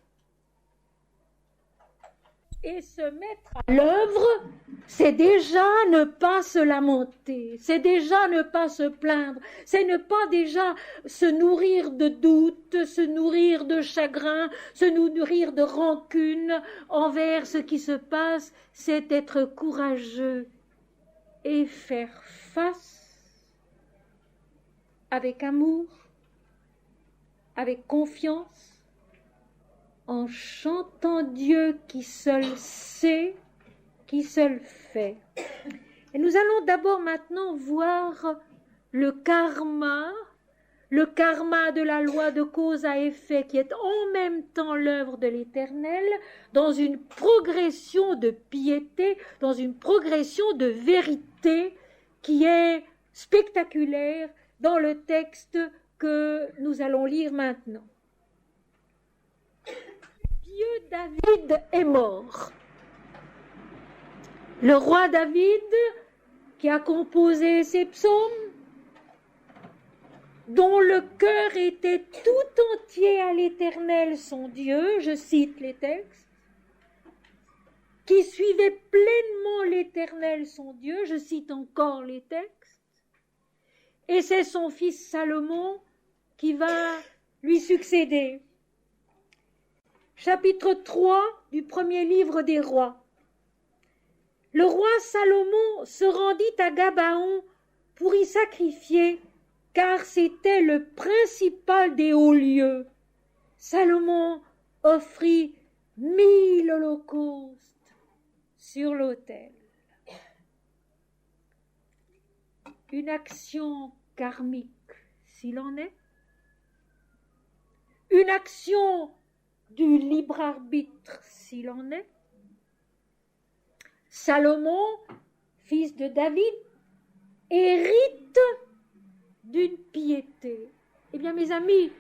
et se mettre à l'œuvre, c'est déjà ne pas se lamenter, c'est déjà ne pas se plaindre, c'est ne pas déjà se nourrir de doutes, se nourrir de chagrin, se nourrir de rancune envers ce qui se passe, c'est être courageux et faire face avec amour, avec confiance, en chantant Dieu qui seul sait, qui seul fait. Et nous allons d'abord maintenant voir le karma de la loi de cause à effet qui est en même temps l'œuvre de l'Éternel, dans une progression de piété, dans une progression de vérité qui est spectaculaire dans le texte que nous allons lire maintenant. Vieux David est mort. Le roi David, qui a composé ces psaumes, dont le cœur était tout entier à l'Éternel son Dieu, je cite les textes, qui suivait pleinement l'Éternel son Dieu, je cite encore les textes, et c'est son fils Salomon qui va lui succéder. Chapitre 3 du premier livre des rois. Le roi Salomon se rendit à Gabaon pour y sacrifier, car c'était le principal des hauts lieux. Salomon offrit 1000 holocaustes sur l'autel. Une action karmique, s'il en est. Une action du libre arbitre, s'il en est. Salomon, fils de David, hérite d'une piété. Eh bien, mes amis,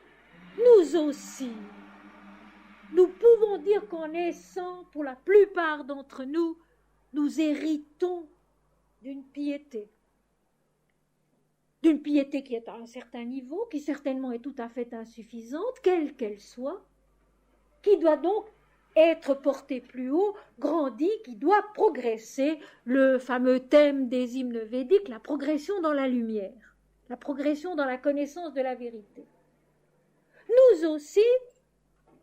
nous aussi, nous pouvons dire qu'en naissant, pour la plupart d'entre nous, nous héritons d'une piété. D'une piété qui est à un certain niveau, qui certainement est tout à fait insuffisante, quelle qu'elle soit, qui doit donc être portée plus haut, grandie, qui doit progresser, le fameux thème des hymnes védiques, la progression dans la lumière, la progression dans la connaissance de la vérité. Nous aussi,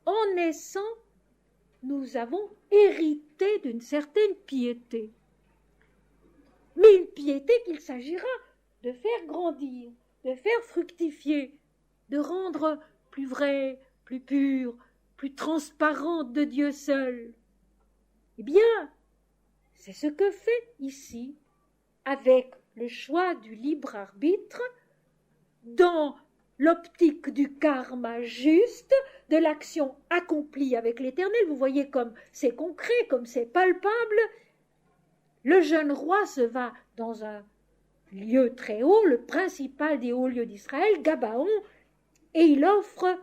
en naissant, nous avons hérité d'une certaine piété. Mais une piété qu'il s'agira de faire grandir, de faire fructifier, de rendre plus vraie, plus pure, plus transparente de Dieu seul. Eh bien, c'est ce que fait ici, avec le choix du libre arbitre, dans l'optique du karma juste, de l'action accomplie avec l'Éternel. Vous voyez comme c'est concret, comme c'est palpable. Le jeune roi se va dans un lieu très haut, le principal des hauts lieux d'Israël, Gabaon, et il offre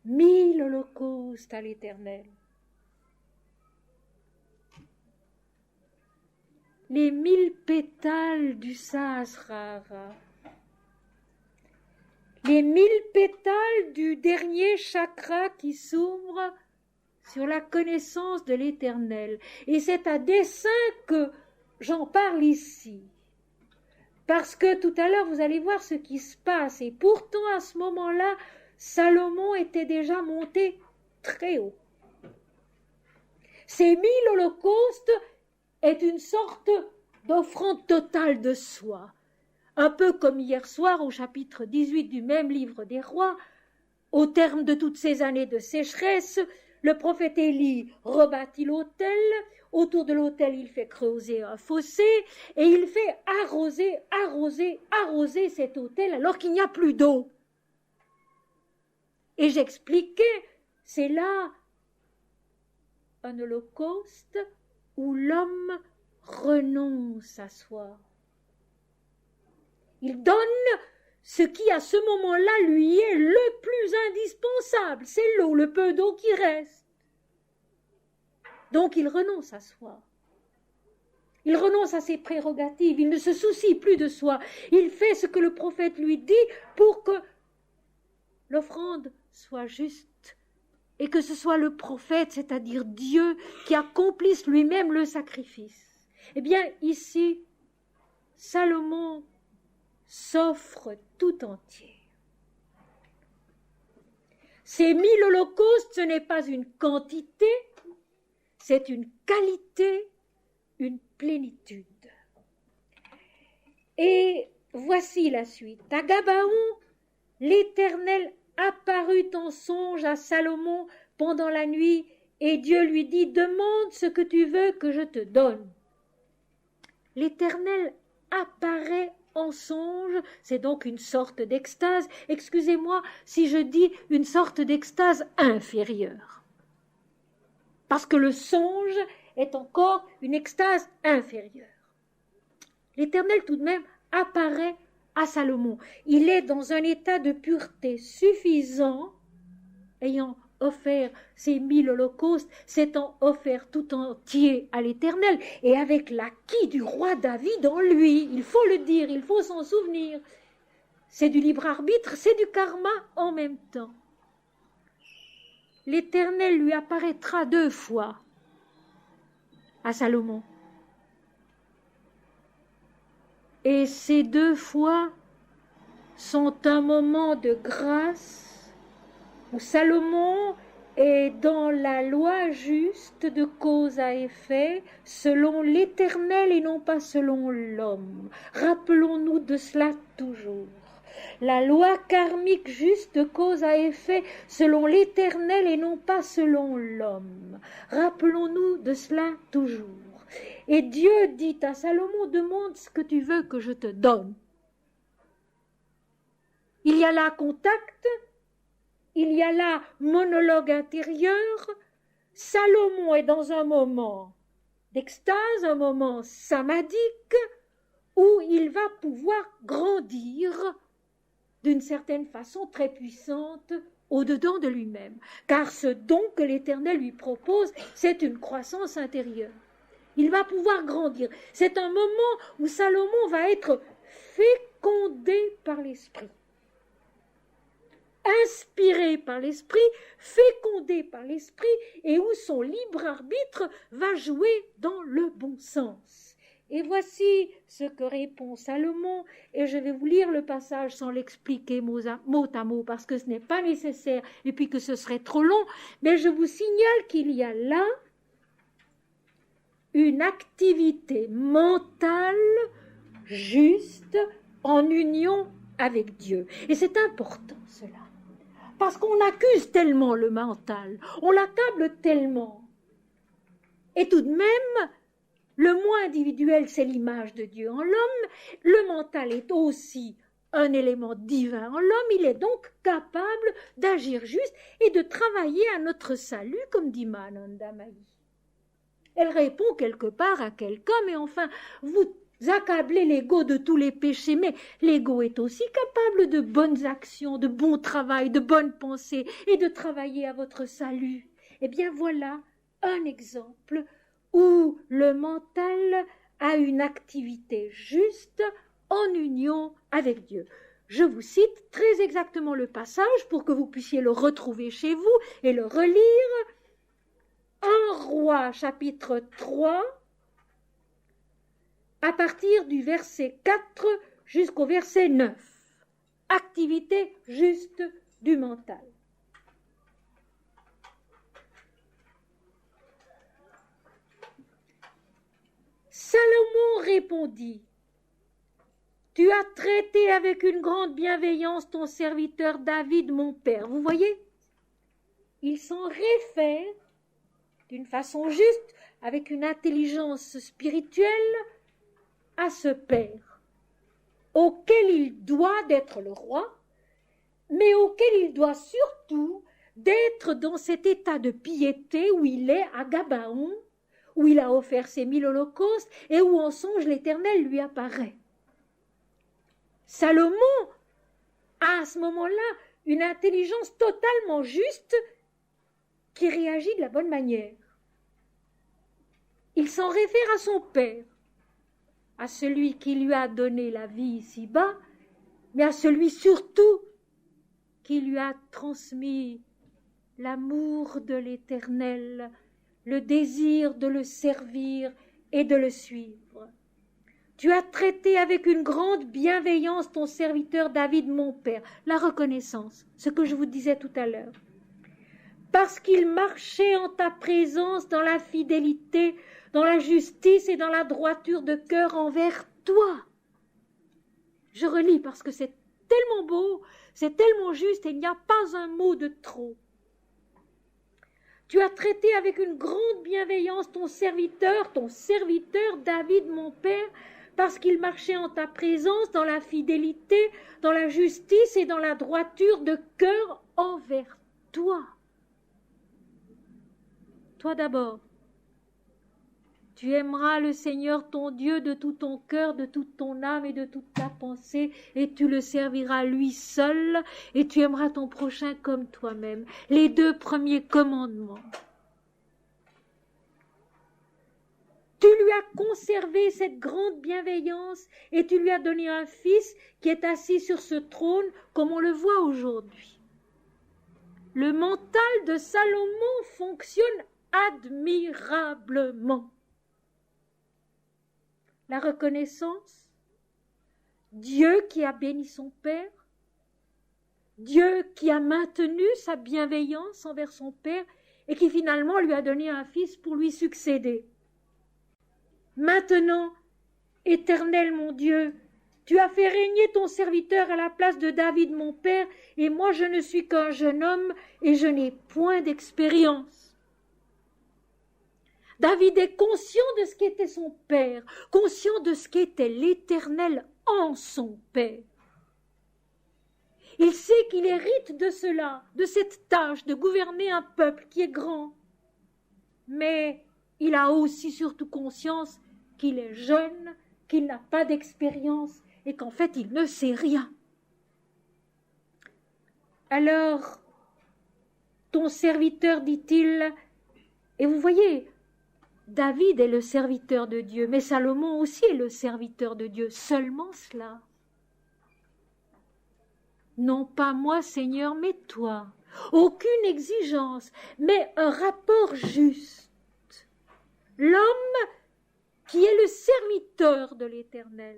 1000 holocaustes à l'Éternel. Les 1000 pétales du Sahasrara, les 1000 pétales du dernier chakra qui s'ouvre sur la connaissance de l'Éternel. Et c'est à dessein que j'en parle ici. Parce que tout à l'heure, vous allez voir ce qui se passe. Et pourtant, à ce moment-là, Salomon était déjà monté très haut. Ces 1000 holocaustes est une sorte d'offrande totale de soi. Un peu comme hier soir au chapitre 18 du même livre des rois, au terme de toutes ces années de sécheresse, le prophète Élie rebâtit l'autel. Autour de l'autel, il fait creuser un fossé et il fait arroser cet autel alors qu'il n'y a plus d'eau. Et j'expliquais, c'est là un holocauste où l'homme renonce à soi. Il donne ce qui, à ce moment-là, lui est le plus indispensable, c'est l'eau, le peu d'eau qui reste. Donc il renonce à soi. Il renonce à ses prérogatives, il ne se soucie plus de soi. Il fait ce que le prophète lui dit pour que l'offrande soit juste et que ce soit le prophète, c'est-à-dire Dieu, qui accomplisse lui-même le sacrifice. Eh bien, ici, Salomon s'offre tout entier. Ces 1000 holocaustes, ce n'est pas une quantité, c'est une qualité, une plénitude. Et voici la suite. À Gabaon, l'Éternel apparut en songe à Salomon pendant la nuit, et Dieu lui dit, demande ce que tu veux que je te donne. L'Éternel apparaît en songe, c'est donc une sorte d'extase. Excusez-moi si je dis une sorte d'extase inférieure, parce que le songe est encore une extase inférieure. L'Éternel tout de même apparaît à Salomon. Il est dans un état de pureté suffisant, ayant offert ces 1000 holocaustes, s'étant offert tout entier à l'Éternel, et avec l'acquis du roi David en lui, il faut le dire, il faut s'en souvenir. C'est du libre arbitre, c'est du karma en même temps. L'Éternel lui apparaîtra 2 fois à Salomon. Et ces 2 fois sont un moment de grâce où Salomon est dans la loi juste de cause à effet, selon l'Éternel et non pas selon l'homme. Rappelons-nous de cela toujours. La loi karmique juste de cause à effet, selon l'Éternel et non pas selon l'homme. Rappelons-nous de cela toujours. Et Dieu dit à Salomon, demande ce que tu veux que je te donne. Il y a là contact, il y a là monologue intérieur. Salomon est dans un moment d'extase, un moment samadique, où il va pouvoir grandir d'une certaine façon très puissante au-dedans de lui-même. Car ce don que l'Éternel lui propose, c'est une croissance intérieure. Il va pouvoir grandir. C'est un moment où Salomon va être fécondé par l'Esprit. Inspiré par l'Esprit, fécondé par l'Esprit, et où son libre arbitre va jouer dans le bon sens. Et voici ce que répond Salomon, et je vais vous lire le passage sans l'expliquer mot à mot, parce que ce n'est pas nécessaire, et puis que ce serait trop long, mais je vous signale qu'il y a là une activité mentale juste en union avec Dieu. Et c'est important cela, parce qu'on accuse tellement le mental, on l'accable tellement. Et tout de même, le moi individuel, c'est l'image de Dieu en l'homme, le mental est aussi un élément divin en l'homme, il est donc capable d'agir juste et de travailler à notre salut, comme dit Mahananda Mahi. Elle répond quelque part à quelqu'un, mais enfin, vous accablez l'ego de tous les péchés, mais l'ego est aussi capable de bonnes actions, de bon travail, de bonnes pensées, et de travailler à votre salut. Eh bien voilà un exemple où le mental a une activité juste en union avec Dieu. Je vous cite très exactement le passage pour que vous puissiez le retrouver chez vous et le relire. 1 Roi, chapitre 3, à partir du verset 4 jusqu'au verset 9. Activité juste du mental. Salomon répondit, « Tu as traité avec une grande bienveillance ton serviteur David, mon père. » Vous voyez, il s'en réfère d'une façon juste, avec une intelligence spirituelle, à ce père, auquel il doit d'être le roi, mais auquel il doit surtout d'être dans cet état de piété où il est à Gabaon, où il a offert ses 1000 holocaustes et où en songe l'Éternel lui apparaît. Salomon a à ce moment-là une intelligence totalement juste qui réagit de la bonne manière. Il s'en réfère à son père, à celui qui lui a donné la vie ici-bas, mais à celui surtout qui lui a transmis l'amour de l'Éternel, le désir de le servir et de le suivre. Tu as traité avec une grande bienveillance ton serviteur David, mon père. La reconnaissance, ce que je vous disais tout à l'heure. Parce qu'il marchait en ta présence dans la fidélité, dans la justice et dans la droiture de cœur envers toi. Je relis parce que c'est tellement beau, c'est tellement juste et il n'y a pas un mot de trop. Tu as traité avec une grande bienveillance ton serviteur David, mon père, parce qu'il marchait en ta présence dans la fidélité, dans la justice et dans la droiture de cœur envers toi. Toi d'abord, tu aimeras le Seigneur ton Dieu de tout ton cœur, de toute ton âme et de toute ta pensée, et tu le serviras lui seul, et tu aimeras ton prochain comme toi-même. Les 2 premiers commandements. Tu lui as conservé cette grande bienveillance et tu lui as donné un fils qui est assis sur ce trône comme on le voit aujourd'hui. Le mental de Salomon fonctionne admirablement. La reconnaissance, Dieu qui a béni son père, Dieu qui a maintenu sa bienveillance envers son père et qui finalement lui a donné un fils pour lui succéder. Maintenant, Éternel mon Dieu, tu as fait régner ton serviteur à la place de David mon père, et moi je ne suis qu'un jeune homme et je n'ai point d'expérience. David est conscient de ce qu'était son père, conscient de ce qu'était l'Éternel en son père. Il sait qu'il hérite de cela, de cette tâche de gouverner un peuple qui est grand. Mais il a aussi surtout conscience qu'il est jeune, qu'il n'a pas d'expérience et qu'en fait il ne sait rien. Alors, ton serviteur, dit-il, et vous voyez, David est le serviteur de Dieu, mais Salomon aussi est le serviteur de Dieu, seulement cela. Non pas moi, Seigneur, mais toi. Aucune exigence, mais un rapport juste. L'homme qui est le serviteur de l'Éternel,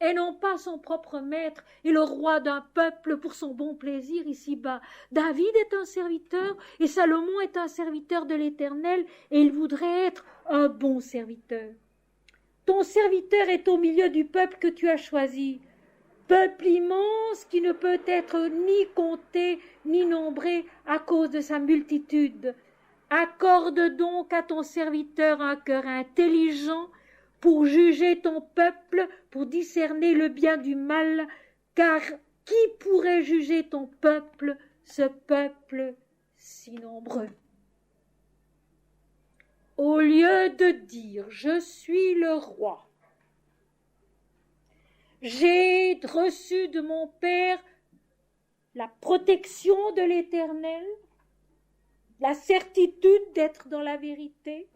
et non pas son propre maître et le roi d'un peuple pour son bon plaisir ici-bas. David est un serviteur et Salomon est un serviteur de l'Éternel et il voudrait être un bon serviteur. Ton serviteur est au milieu du peuple que tu as choisi, peuple immense qui ne peut être ni compté ni nombré à cause de sa multitude. Accorde donc à ton serviteur un cœur intelligent pour juger ton peuple, pour discerner le bien du mal, car qui pourrait juger ton peuple, ce peuple si nombreux? Au lieu de dire « Je suis le roi », j'ai reçu de mon Père la protection de l'Éternel, la certitude d'être dans la vérité,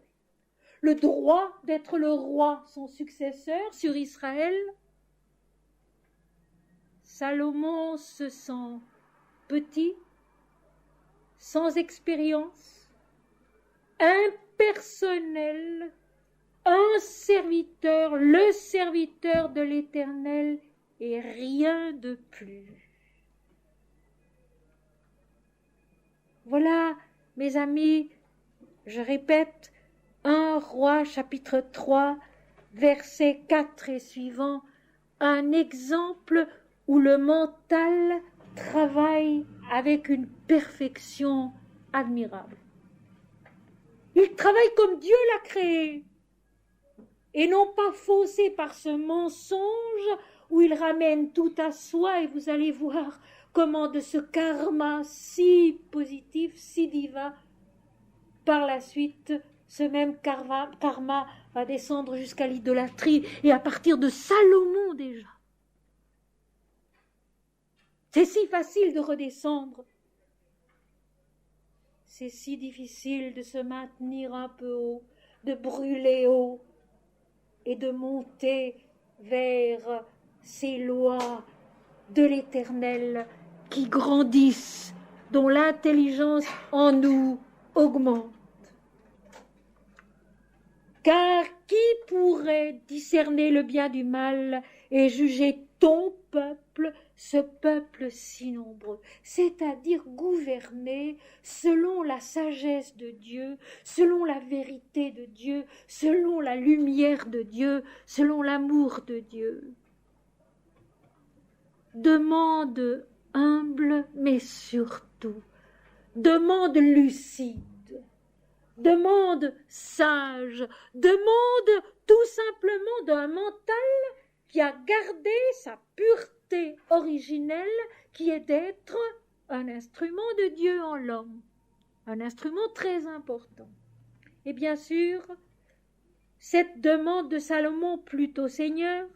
le droit d'être le roi, son successeur sur Israël. Salomon se sent petit, sans expérience, impersonnel, un serviteur, le serviteur de l'Éternel et rien de plus. Voilà, mes amis, je répète, 1 Roi chapitre 3, versets 4 et suivants, un exemple où le mental travaille avec une perfection admirable. Il travaille comme Dieu l'a créé, et non pas faussé par ce mensonge où il ramène tout à soi, et vous allez voir comment de ce karma si positif, si divin, par la suite, ce même karma va descendre jusqu'à l'idolâtrie, et à partir de Salomon déjà. C'est si facile de redescendre. C'est si difficile de se maintenir un peu haut, de brûler haut et de monter vers ces lois de l'Éternel qui grandissent dont l'intelligence en nous augmente. Car qui pourrait discerner le bien du mal et juger ton peuple, ce peuple si nombreux, c'est-à-dire gouverner selon la sagesse de Dieu, selon la vérité de Dieu, selon la lumière de Dieu, selon l'amour de Dieu. Demande humble, mais surtout, demande lucide. Demande sage, demande tout simplement d'un mental qui a gardé sa pureté originelle, qui est d'être un instrument de Dieu en l'homme, un instrument très important. Et bien sûr, cette demande de Salomon plut au Seigneur,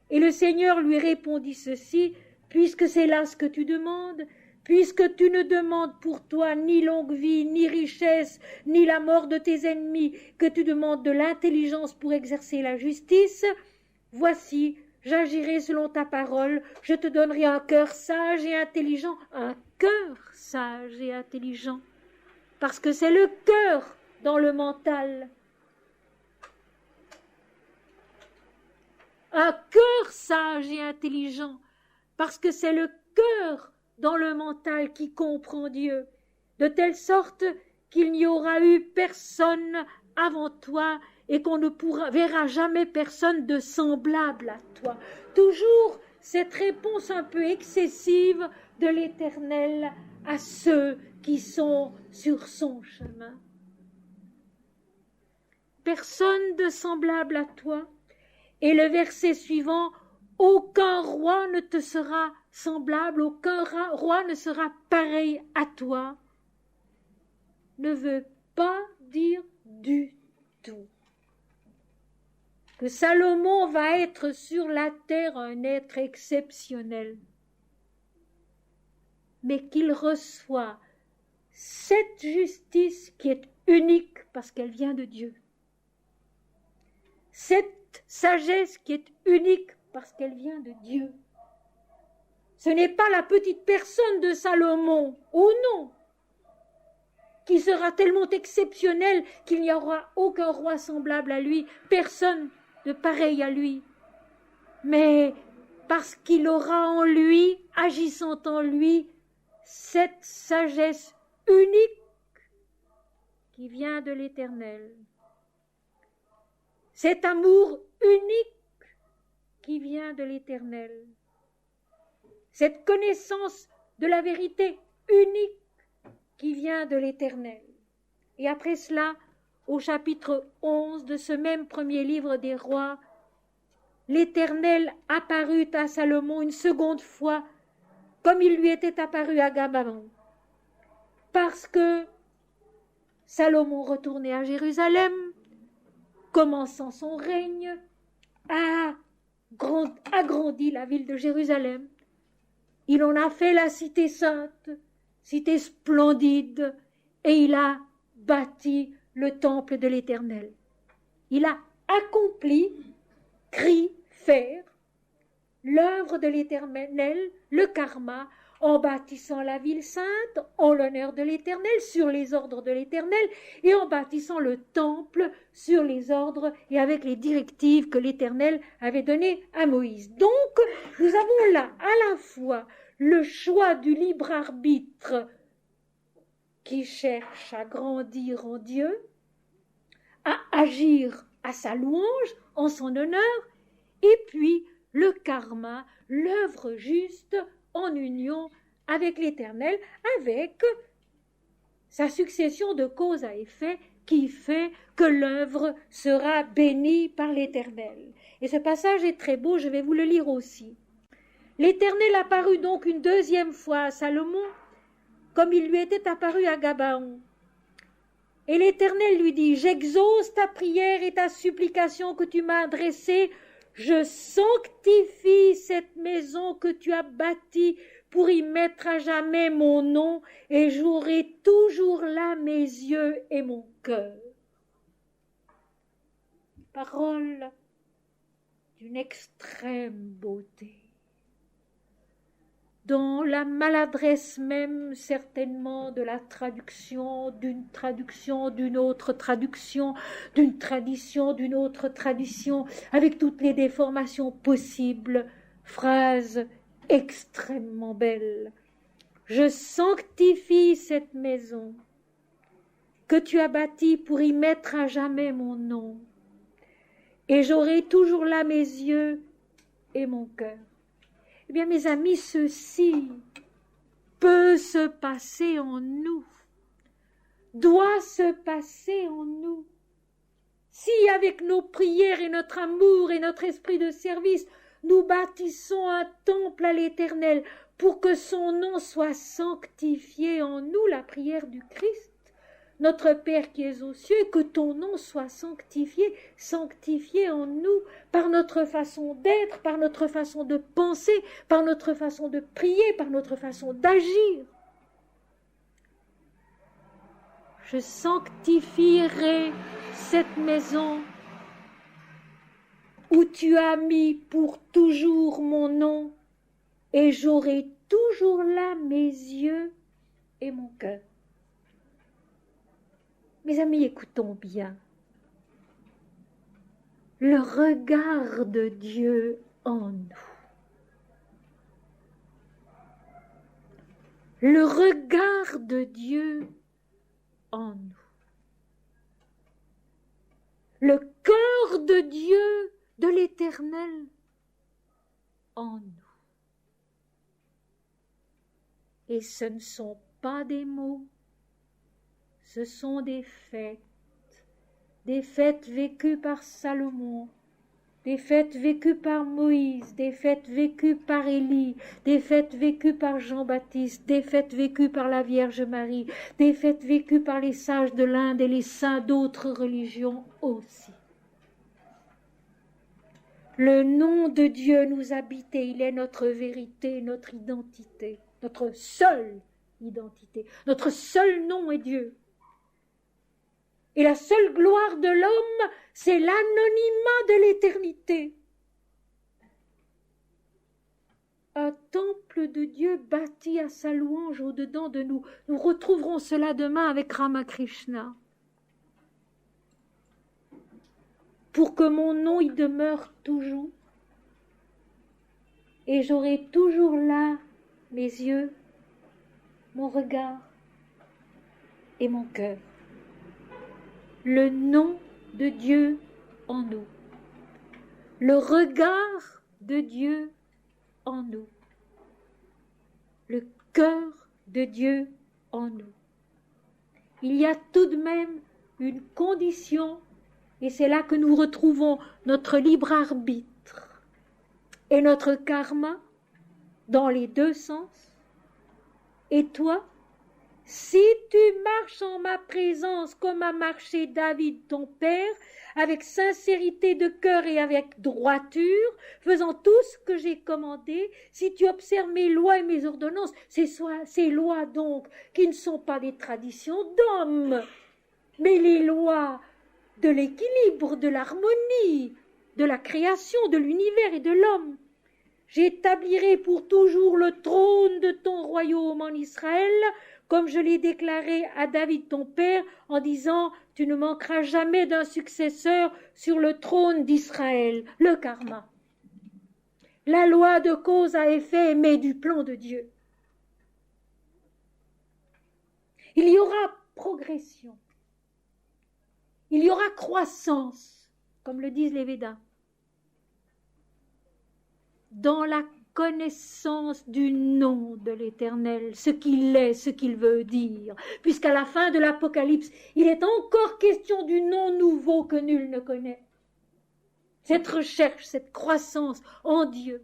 et le Seigneur lui répondit ceci: puisque c'est là ce que tu demandes, puisque tu ne demandes pour toi ni longue vie, ni richesse, ni la mort de tes ennemis, que tu demandes de l'intelligence pour exercer la justice, voici, j'agirai selon ta parole, je te donnerai un cœur sage et intelligent, un cœur sage et intelligent, parce que c'est le cœur dans le mental. Un cœur sage et intelligent, parce que c'est le cœur dans le mental qui comprend Dieu, de telle sorte qu'il n'y aura eu personne avant toi et qu'on ne verra jamais personne de semblable à toi. Toujours cette réponse un peu excessive de l'Éternel à ceux qui sont sur son chemin. Personne de semblable à toi. Et le verset suivant: aucun roi ne te sera semblable, aucun roi ne sera pareil à toi, ne veut pas dire du tout que Salomon va être sur la terre un être exceptionnel, mais qu'il reçoit cette justice qui est unique parce qu'elle vient de Dieu, cette sagesse qui est unique parce qu'elle vient de Dieu. Ce n'est pas la petite personne de Salomon, oh non, qui sera tellement exceptionnelle qu'il n'y aura aucun roi semblable à lui, personne de pareil à lui, mais parce qu'il aura en lui, agissant en lui, cette sagesse unique qui vient de l'Éternel, cet amour unique qui vient de l'Éternel, cette connaissance de la vérité unique qui vient de l'Éternel. Et après cela, au chapitre 11 de ce même premier livre des rois, l'Éternel apparut à Salomon une seconde fois, comme il lui était apparu à Gabaon, parce que Salomon retournait à Jérusalem, commençant son règne, a agrandi la ville de Jérusalem. Il en a fait la cité sainte, cité splendide, et il a bâti le temple de l'Éternel. Il a accompli, faire l'œuvre de l'Éternel, le karma, en bâtissant la ville sainte, en l'honneur de l'Éternel, sur les ordres de l'Éternel, et en bâtissant le temple sur les ordres et avec les directives que l'Éternel avait données à Moïse. Donc, nous avons là à la fois le choix du libre arbitre qui cherche à grandir en Dieu, à agir à sa louange, en son honneur, et puis le karma, l'œuvre juste en union avec l'Éternel, avec sa succession de cause à effet qui fait que l'œuvre sera bénie par l'Éternel. Et ce passage est très beau, je vais vous le lire aussi. L'Éternel apparut donc une deuxième fois à Salomon, comme il lui était apparu à Gabaon. Et l'Éternel lui dit: j'exauce ta prière et ta supplication que tu m'as adressée, je sanctifie cette maison que tu as bâtie pour y mettre à jamais mon nom, et j'aurai toujours là mes yeux et mon cœur. Parole d'une extrême beauté. dans la maladresse même certainement de la traduction, d'une autre traduction, d'une tradition, d'une autre tradition, avec toutes les déformations possibles, phrase extrêmement belle. Je sanctifie cette maison que tu as bâtie pour y mettre à jamais mon nom, et j'aurai toujours là mes yeux et mon cœur. Eh bien, mes amis, ceci peut se passer en nous, doit se passer en nous. Si avec nos prières et notre amour et notre esprit de service, nous bâtissons un temple à l'Éternel pour que son nom soit sanctifié en nous, la prière du Christ, notre Père qui es aux cieux, que ton nom soit sanctifié, sanctifié en nous, par notre façon d'être, par notre façon de penser, par notre façon de prier, par notre façon d'agir. Je sanctifierai cette maison où tu as mis pour toujours mon nom, et j'aurai toujours là mes yeux et mon cœur. Mes amis, écoutons bien. Le regard de Dieu en nous. Le regard de Dieu en nous. Le cœur de Dieu, de l'Éternel, en nous. Et ce ne sont pas des mots, ce sont des fêtes vécues par Salomon, des fêtes vécues par Moïse, des fêtes vécues par Élie, des fêtes vécues par Jean-Baptiste, des fêtes vécues par la Vierge Marie, des fêtes vécues par les sages de l'Inde et les saints d'autres religions aussi. Le nom de Dieu nous habite et il est notre vérité, notre identité, notre seule identité. Notre seul nom est Dieu. Et la seule gloire de l'homme, c'est l'anonymat de l'éternité. Un temple de Dieu bâti à sa louange au-dedans de nous. Nous retrouverons cela demain avec Ramakrishna. Pour que mon nom y demeure toujours. Et j'aurai toujours là mes yeux, mon regard et mon cœur. Le nom de Dieu en nous. Le regard de Dieu en nous. Le cœur de Dieu en nous. Il y a tout de même une condition, et c'est là que nous retrouvons notre libre arbitre et notre karma dans les deux sens. Et toi, si tu marches en ma présence comme a marché David ton père, avec sincérité de cœur et avec droiture, faisant tout ce que j'ai commandé, si tu observes mes lois et mes ordonnances, ces lois donc qui ne sont pas des traditions d'hommes, mais les lois de l'équilibre, de l'harmonie, de la création, de l'univers et de l'homme. J'établirai pour toujours le trône de ton royaume en Israël, comme je l'ai déclaré à David ton père, en disant « Tu ne manqueras jamais d'un successeur sur le trône d'Israël », le karma. La loi de cause à effet émet du plan de Dieu. Il y aura progression, il y aura croissance, comme le disent les Védas, dans la connaissance du nom de l'Éternel, ce qu'il est, ce qu'il veut dire, puisqu'à la fin de l'Apocalypse, il est encore question du nom nouveau que nul ne connaît. Cette recherche, cette croissance en Dieu,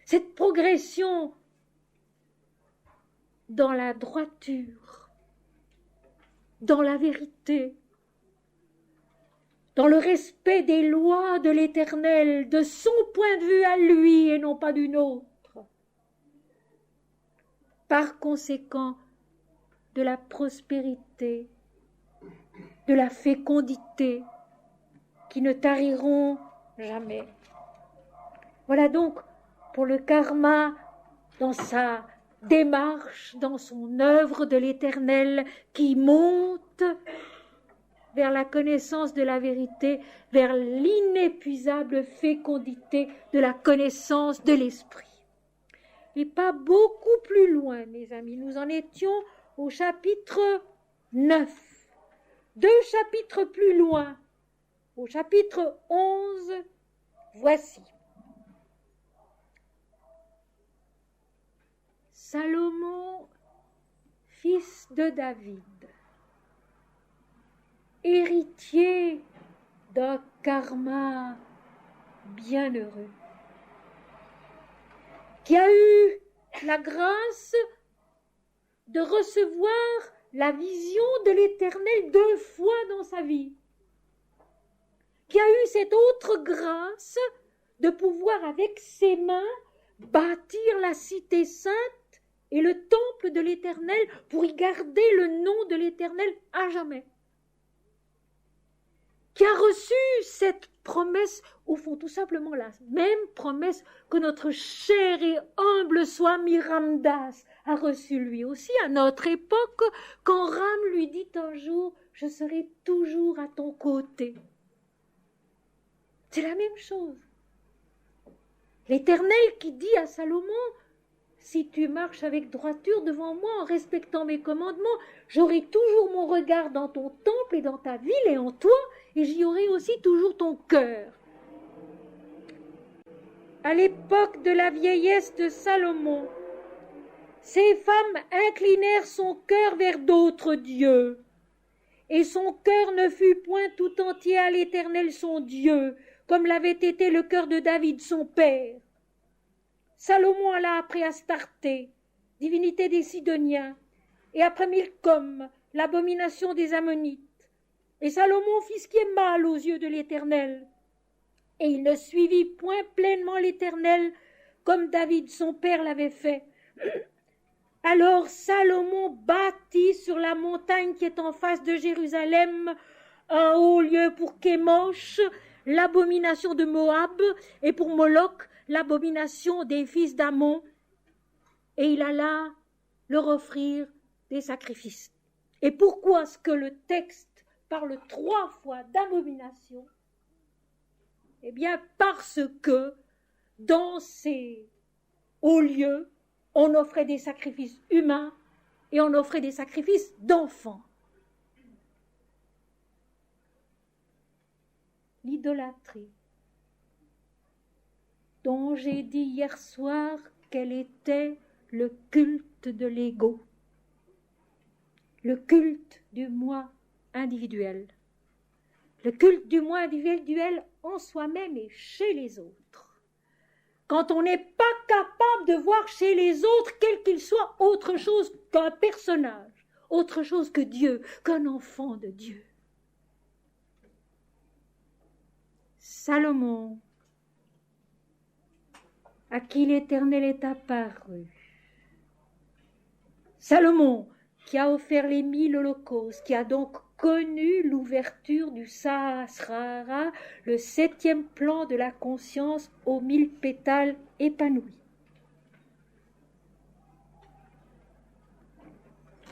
cette progression dans la droiture, dans la vérité, dans le respect des lois de l'Éternel, de son point de vue à lui et non pas d'une autre. Par conséquent, de la prospérité, de la fécondité, qui ne tariront jamais. Voilà donc pour le karma dans sa démarche, dans son œuvre de l'Éternel qui monte vers la connaissance de la vérité, vers l'inépuisable fécondité de la connaissance de l'Esprit. Et pas beaucoup plus loin, mes amis, nous en étions au chapitre 9. 2 chapitres plus loin, au chapitre 11, voici. Salomon, fils de David, héritier d'un karma bienheureux, qui a eu la grâce de recevoir la vision de l'Éternel 2 fois dans sa vie, qui a eu cette autre grâce de pouvoir avec ses mains bâtir la cité sainte et le temple de l'Éternel pour y garder le nom de l'Éternel à jamais, qui a reçu cette promesse, au fond tout simplement la même promesse que notre cher et humble Swami Ramdas a reçu lui aussi à notre époque, quand Ram lui dit un jour « Je serai toujours à ton côté ». C'est la même chose. L'Éternel qui dit à Salomon « Si tu marches avec droiture devant moi en respectant mes commandements, j'aurai toujours mon regard dans ton temple et dans ta ville et en toi, et j'y aurai aussi toujours ton cœur. » À l'époque de la vieillesse de Salomon, ces femmes inclinèrent son cœur vers d'autres dieux, et son cœur ne fut point tout entier à l'Éternel son Dieu, comme l'avait été le cœur de David son père. Salomon alla après Astarté, divinité des Sidoniens, et après Milcom, l'abomination des Ammonites. Et Salomon fit ce qui est mal aux yeux de l'Éternel. Et il ne suivit point pleinement l'Éternel, comme David son père l'avait fait. Alors Salomon bâtit sur la montagne qui est en face de Jérusalem un haut lieu pour Kémosh, l'abomination de Moab, et pour Moloch, l'abomination des fils d'Ammon. Et il alla leur offrir des sacrifices. Et pourquoi est-ce que le texte parle 3 fois d'abomination? Eh bien, parce que dans ces hauts lieux, on offrait des sacrifices humains et on offrait des sacrifices d'enfants. L'idolâtrie, dont j'ai dit hier soir qu'elle était le culte de l'ego, le culte du moi individuel. Le culte du moi individuel en soi-même et chez les autres. Quand on n'est pas capable de voir chez les autres, quel qu'il soit, autre chose qu'un personnage, autre chose que Dieu, qu'un enfant de Dieu. Salomon, à qui l'Éternel est apparu. Salomon, qui a offert les 1000 holocaustes, qui a donc connu l'ouverture du Sahasrara, le 7e plan de la conscience aux 1000 pétales épanouis.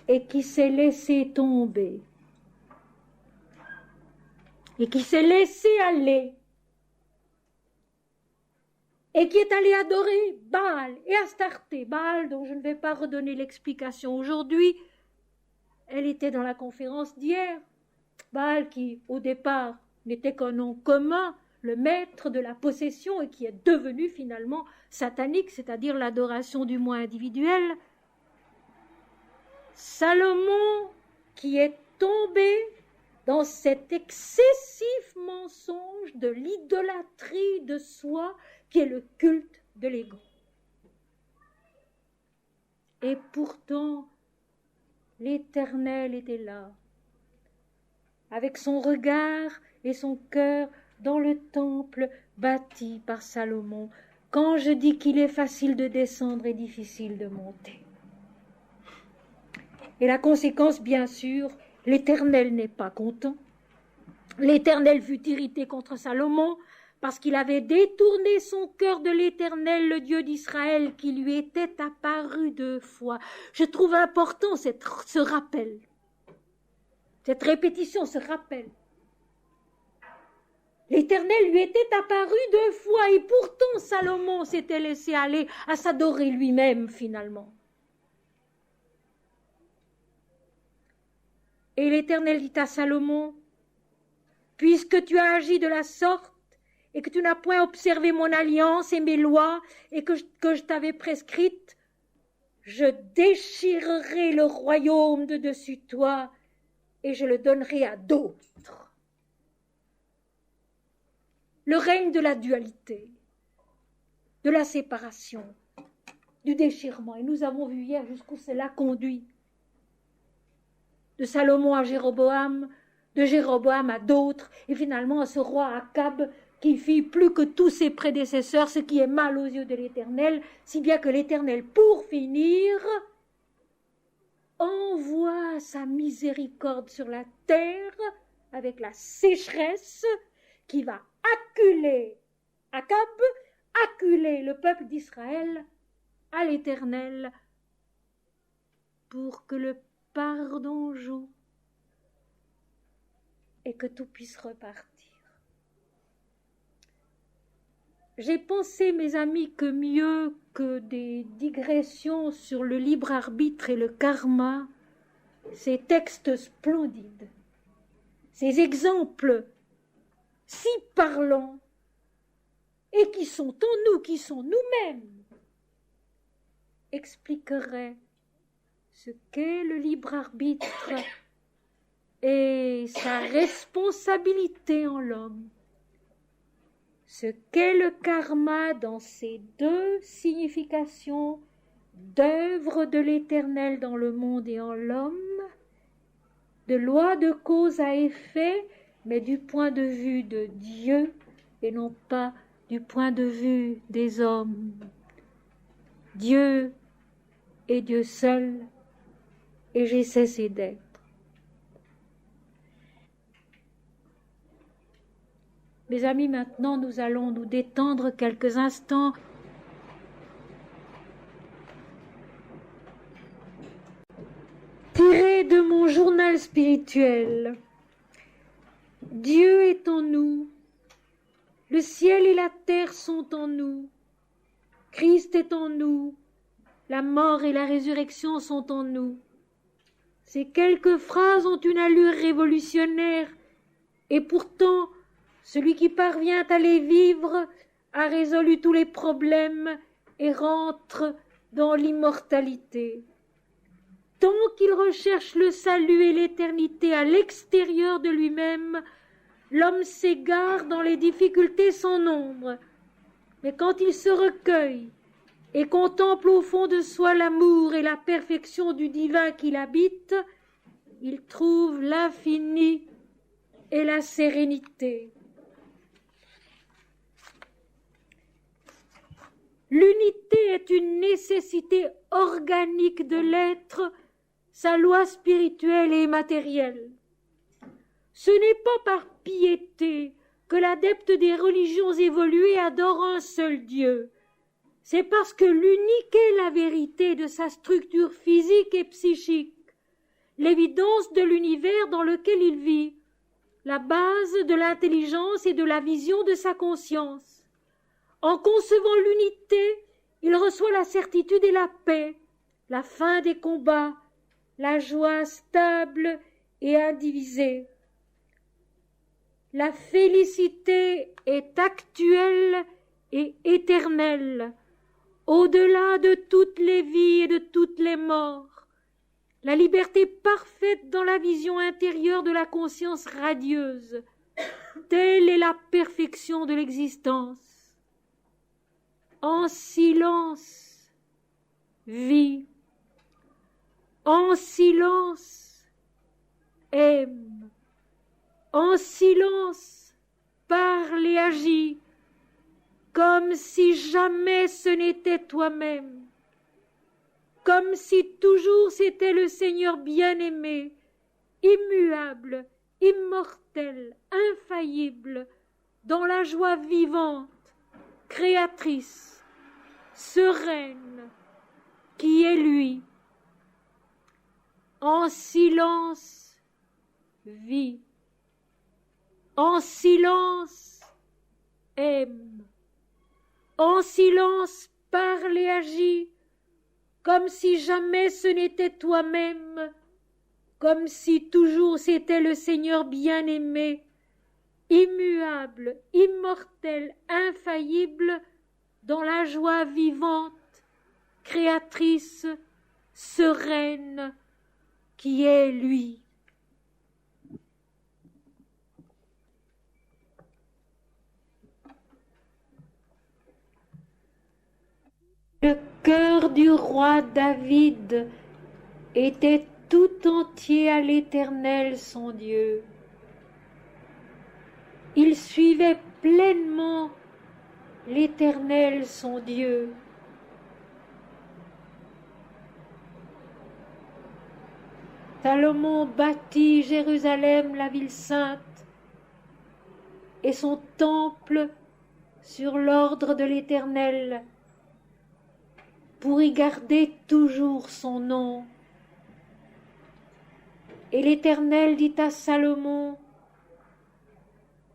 Et qui s'est laissé tomber, et qui s'est laissé aller, et qui est allé adorer Baal et Astarté. Baal, dont je ne vais pas redonner l'explication aujourd'hui, elle était dans la conférence d'hier. Baal qui, au départ, n'était qu'un nom commun, le maître de la possession et qui est devenu finalement satanique, c'est-à-dire l'adoration du moi individuel. Salomon qui est tombé dans cet excessif mensonge de l'idolâtrie de soi qui est le culte de l'ego. Et pourtant, l'Éternel était là, avec son regard et son cœur dans le temple bâti par Salomon, quand je dis qu'il est facile de descendre et difficile de monter. Et la conséquence, bien sûr, l'Éternel n'est pas content. L'Éternel fut irrité contre Salomon parce qu'il avait détourné son cœur de l'Éternel, le Dieu d'Israël, qui lui était apparu 2 fois. Je trouve important ce rappel, cette répétition, ce rappel. L'Éternel lui était apparu 2 fois, et pourtant Salomon s'était laissé aller à s'adorer lui-même finalement. Et l'Éternel dit à Salomon, « Puisque tu as agi de la sorte, et que tu n'as point observé mon alliance et mes lois, et que je t'avais prescrites, je déchirerai le royaume de dessus toi, et je le donnerai à d'autres. » Le règne de la dualité, de la séparation, du déchirement. Et nous avons vu hier jusqu'où cela conduit. De Salomon à Jéroboam, de Jéroboam à d'autres, et finalement à ce roi Akab qui fit plus que tous ses prédécesseurs, ce qui est mal aux yeux de l'Éternel, si bien que l'Éternel, pour finir, envoie sa miséricorde sur la terre avec la sécheresse qui va acculer Akab, acculer le peuple d'Israël à l'Éternel pour que le pardon joue et que tout puisse repartir. J'ai pensé, mes amis, que mieux que des digressions sur le libre arbitre et le karma, ces textes splendides, ces exemples si parlants et qui sont en nous, qui sont nous-mêmes, expliqueraient ce qu'est le libre arbitre et sa responsabilité en l'homme, ce qu'est le karma dans ses 2 significations d'œuvre de l'Éternel dans le monde et en l'homme, de loi de cause à effet, mais du point de vue de Dieu et non pas du point de vue des hommes. Dieu est Dieu seul, et j'ai cessé d'être. Mes amis, maintenant nous allons nous détendre quelques instants. Tiré de mon journal spirituel, Dieu est en nous, le ciel et la terre sont en nous, Christ est en nous, la mort et la résurrection sont en nous. Ces quelques phrases ont une allure révolutionnaire, et pourtant, celui qui parvient à les vivre a résolu tous les problèmes et rentre dans l'immortalité. Tant qu'il recherche le salut et l'éternité à l'extérieur de lui-même, l'homme s'égare dans les difficultés sans nombre. Mais quand il se recueille et contemple au fond de soi l'amour et la perfection du divin qui l'habite, il trouve l'infini et la sérénité. L'unité est une nécessité organique de l'être, sa loi spirituelle et matérielle. Ce n'est pas par piété que l'adepte des religions évoluées adore un seul Dieu. C'est parce que l'unique est la vérité de sa structure physique et psychique, l'évidence de l'univers dans lequel il vit, la base de l'intelligence et de la vision de sa conscience. En concevant l'unité, il reçoit la certitude et la paix, la fin des combats, la joie stable et indivisée. La félicité est actuelle et éternelle, au-delà de toutes les vies et de toutes les morts. La liberté parfaite dans la vision intérieure de la conscience radieuse, telle est la perfection de l'existence. En silence, vis. En silence, aime. En silence, parle et agis, comme si jamais ce n'était toi-même, comme si toujours c'était le Seigneur bien-aimé, immuable, immortel, infaillible, dans la joie vivante, créatrice, sereine, qui est lui. En silence, vit. En silence, aime. En silence, parle et agis, comme si jamais ce n'était toi-même, comme si toujours c'était le Seigneur bien-aimé, immuable, immortel, infaillible, dans la joie vivante, créatrice, sereine, qui est lui. Le cœur du roi David était tout entier à l'Éternel son Dieu. Il suivait pleinement l'Éternel son Dieu. Salomon bâtit Jérusalem, la ville sainte, et son temple sur l'ordre de l'Éternel, pour y garder toujours son nom. Et l'Éternel dit à Salomon,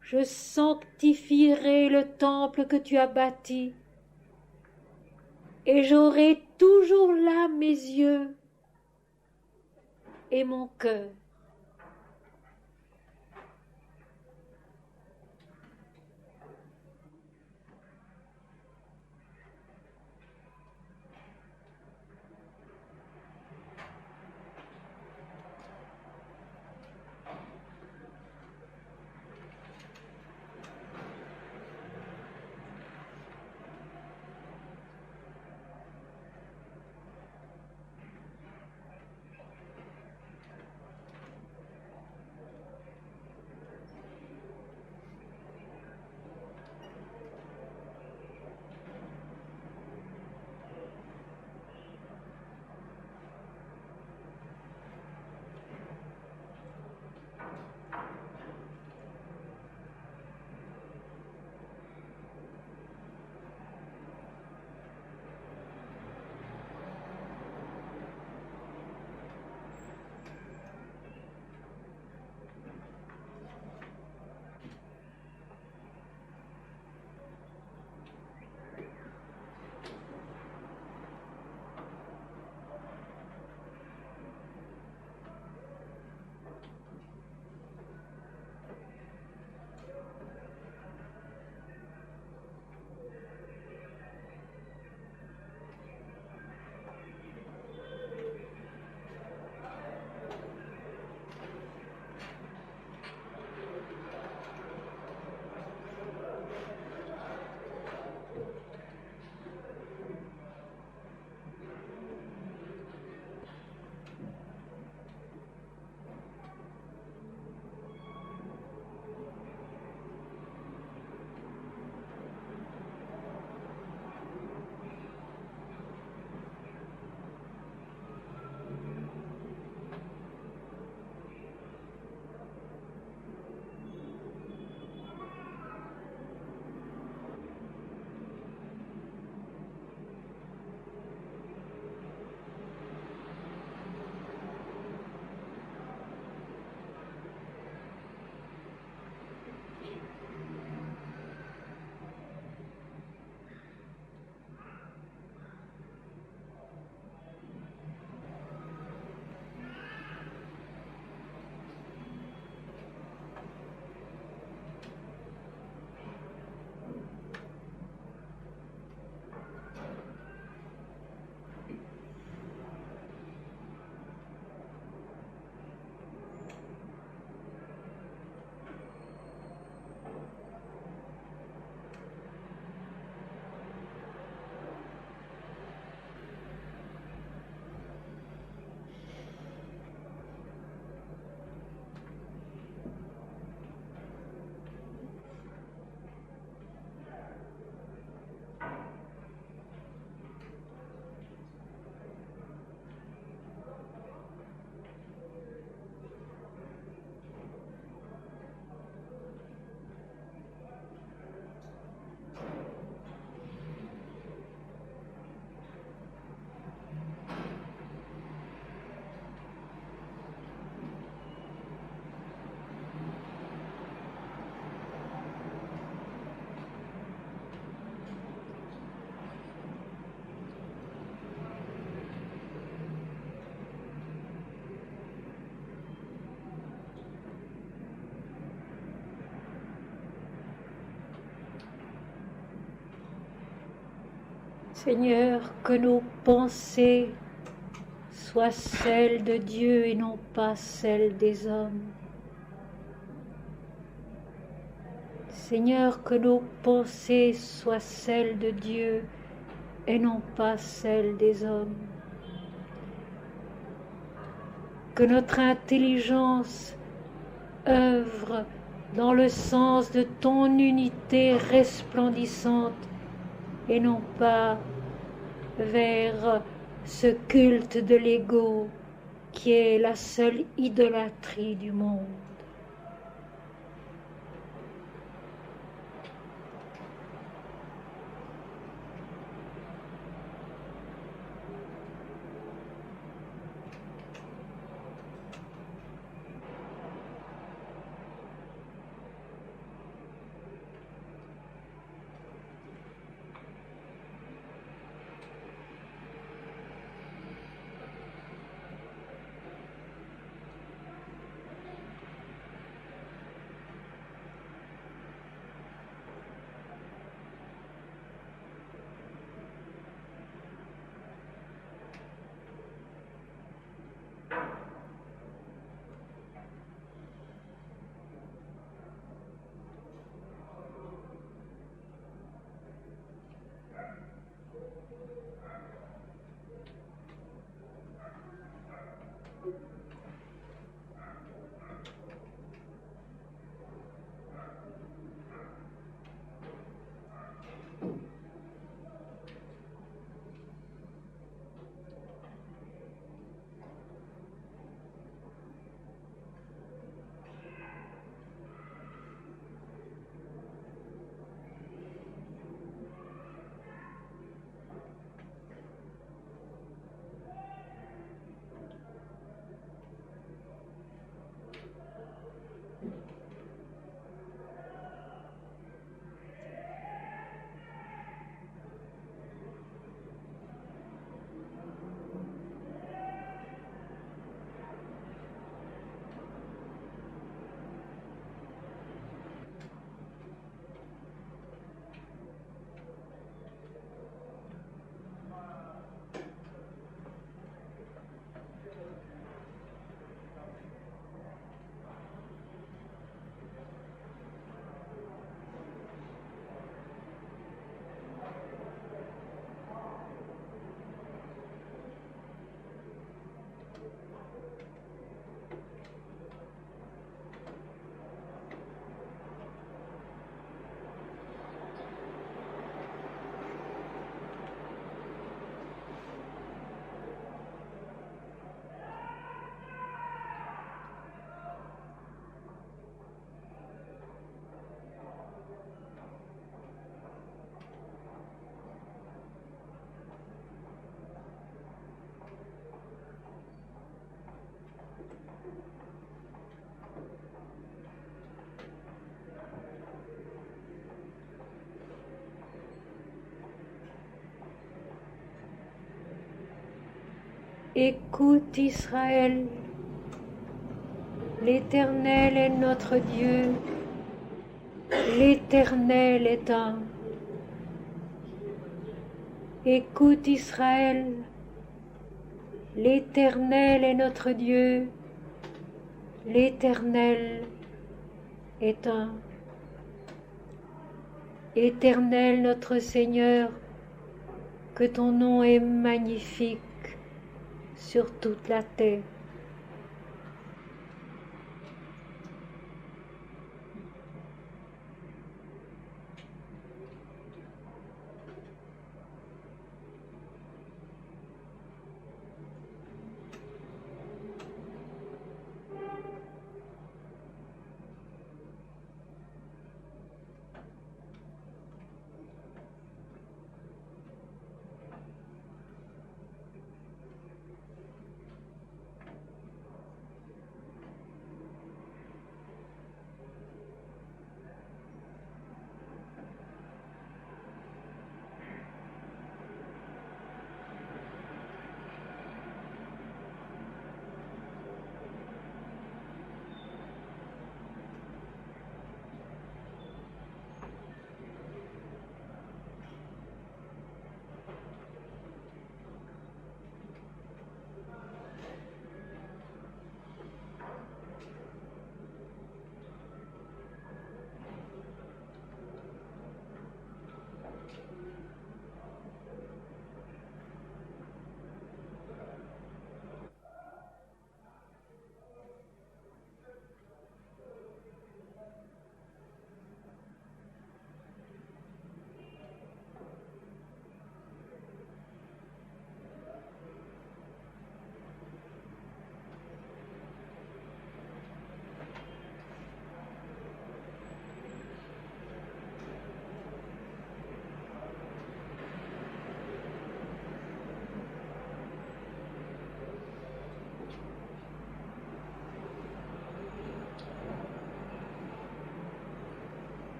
je sanctifierai le temple que tu as bâti, et j'aurai toujours là mes yeux et mon cœur. Seigneur, que nos pensées soient celles de Dieu et non pas celles des hommes. Seigneur, que nos pensées soient celles de Dieu et non pas celles des hommes. Que notre intelligence œuvre dans le sens de ton unité resplendissante et non pas vers ce culte de l'ego qui est la seule idolâtrie du monde. Écoute Israël, l'Éternel est notre Dieu, l'Éternel est un. Écoute Israël, l'Éternel est notre Dieu, l'Éternel est un. Éternel notre Seigneur, que ton nom est magnifique sur toute la terre.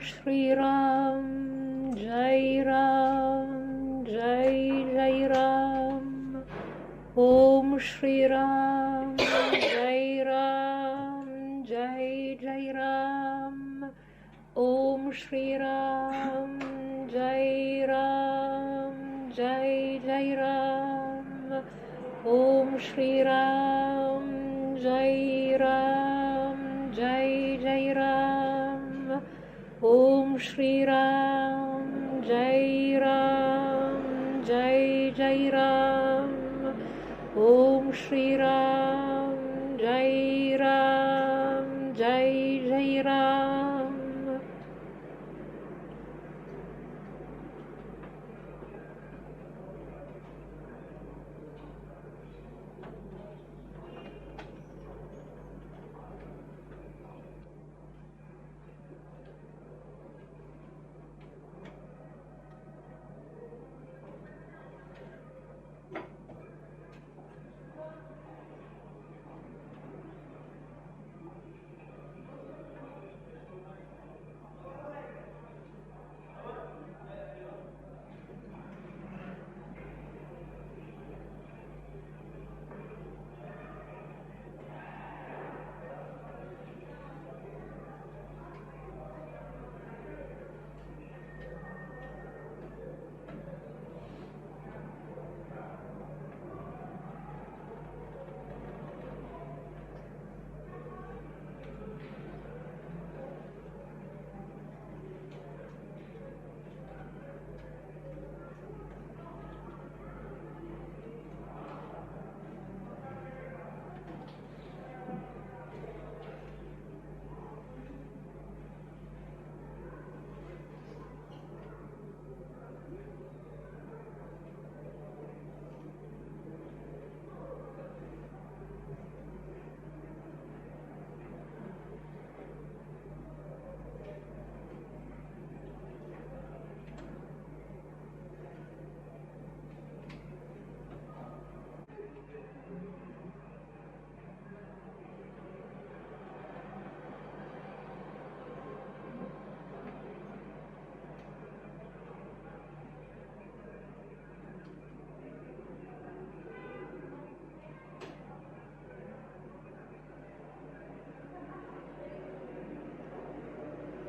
Shri Ram, Jai Ram, Jai Jai Ram. Om Shri Ram, Jai Ram, Jai Jai Ram. Om Shri Ram, Jai Ram, Jai Jai Ram. Om Shri Ram, Jai Ram, Jai Jai Ram. Om Shri Ram, Jai Ram, Jai Jai Ram. Om Shri Ram, Jai Ram, Jai Jai Ram.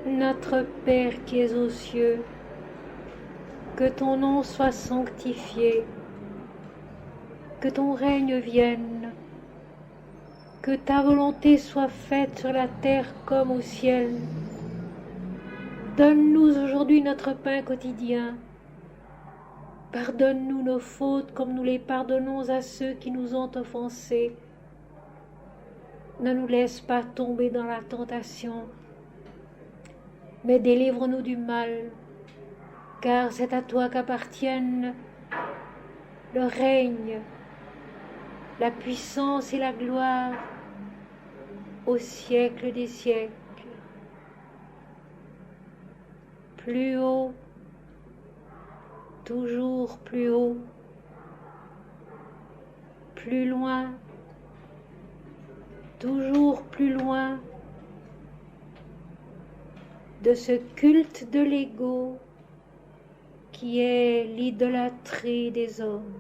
Notre Père qui es aux cieux, que ton nom soit sanctifié, que ton règne vienne, que ta volonté soit faite sur la terre comme au ciel. Donne-nous aujourd'hui notre pain quotidien. Pardonne-nous nos fautes comme nous les pardonnons à ceux qui nous ont offensés. Ne nous laisse pas tomber dans la tentation, mais délivre-nous du mal, car c'est à toi qu'appartiennent le règne, la puissance et la gloire au siècle des siècles. Plus haut, toujours plus haut, plus loin, toujours plus loin de ce culte de l'ego qui est l'idolâtrie des hommes.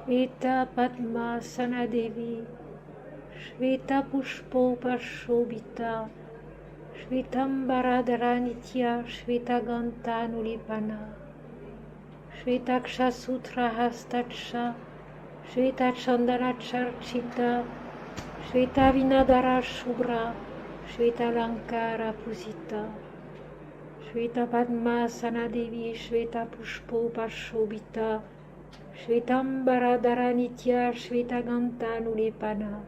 Shveta Padmasana Devi, Shveta Pushpopa Shobita, Shvetambara Nitya, Shveta Ganta Nulipana, Shveta Kshasutra Hastacha, Shveta Chandana Charchita, Shveta Vinadara Shubra, Shveta Lankara Pusita, Shveta Padmasana Devi, Shveta Pushpopa Shobita, Shvetambara Nitya, Shveta Ganta Nulipana,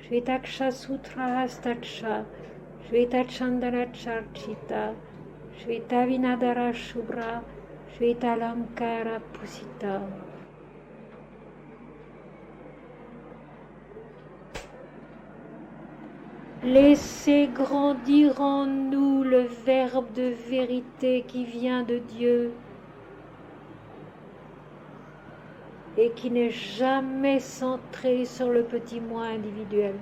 Shveta Kshasutra Hastacha, Shveta Chandana Charchita, Shveta Vinadara Shubra, Shveta Lankara Pusita. Laissez grandir en nous le verbe de vérité qui vient de Dieu et qui n'est jamais centré sur le petit moi individuel.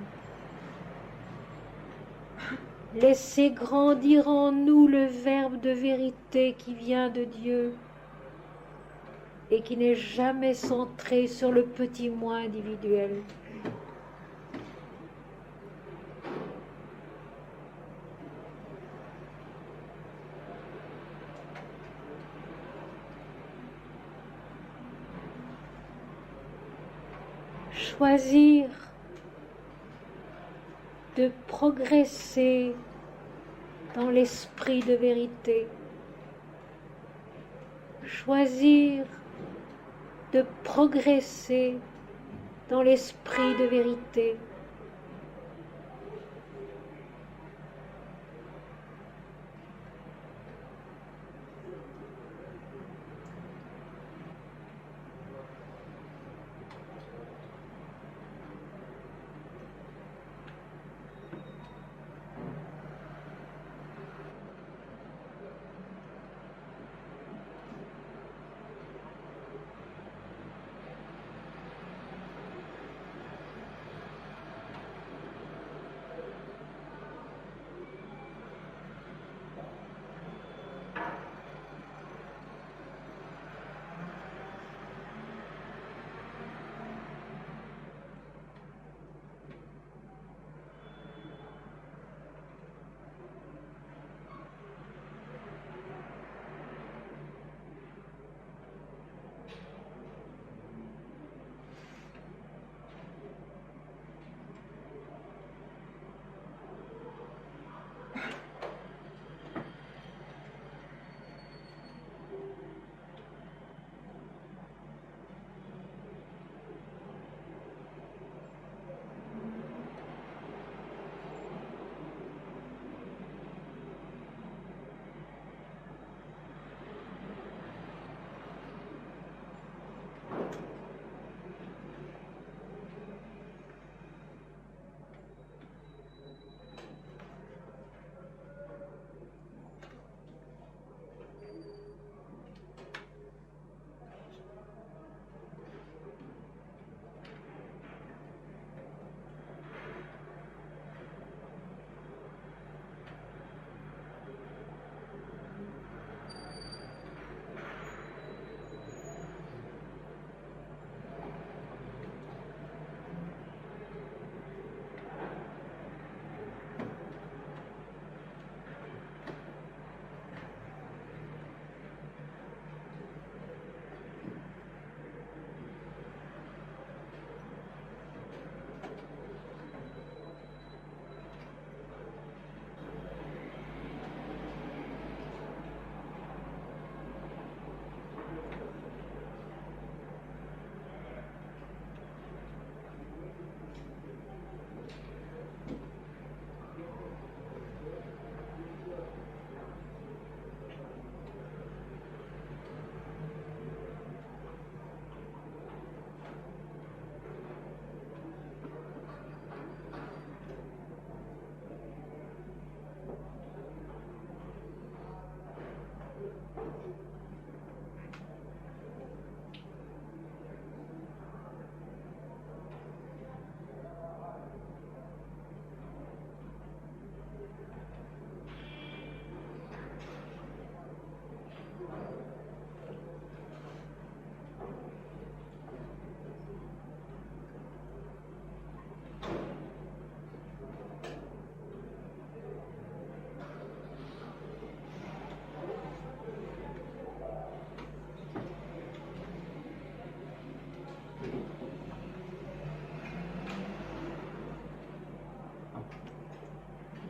Laissez grandir en nous le verbe de vérité qui vient de Dieu et qui n'est jamais centré sur le petit moi individuel. Choisir de progresser dans l'esprit de vérité. Choisir de progresser dans l'esprit de vérité.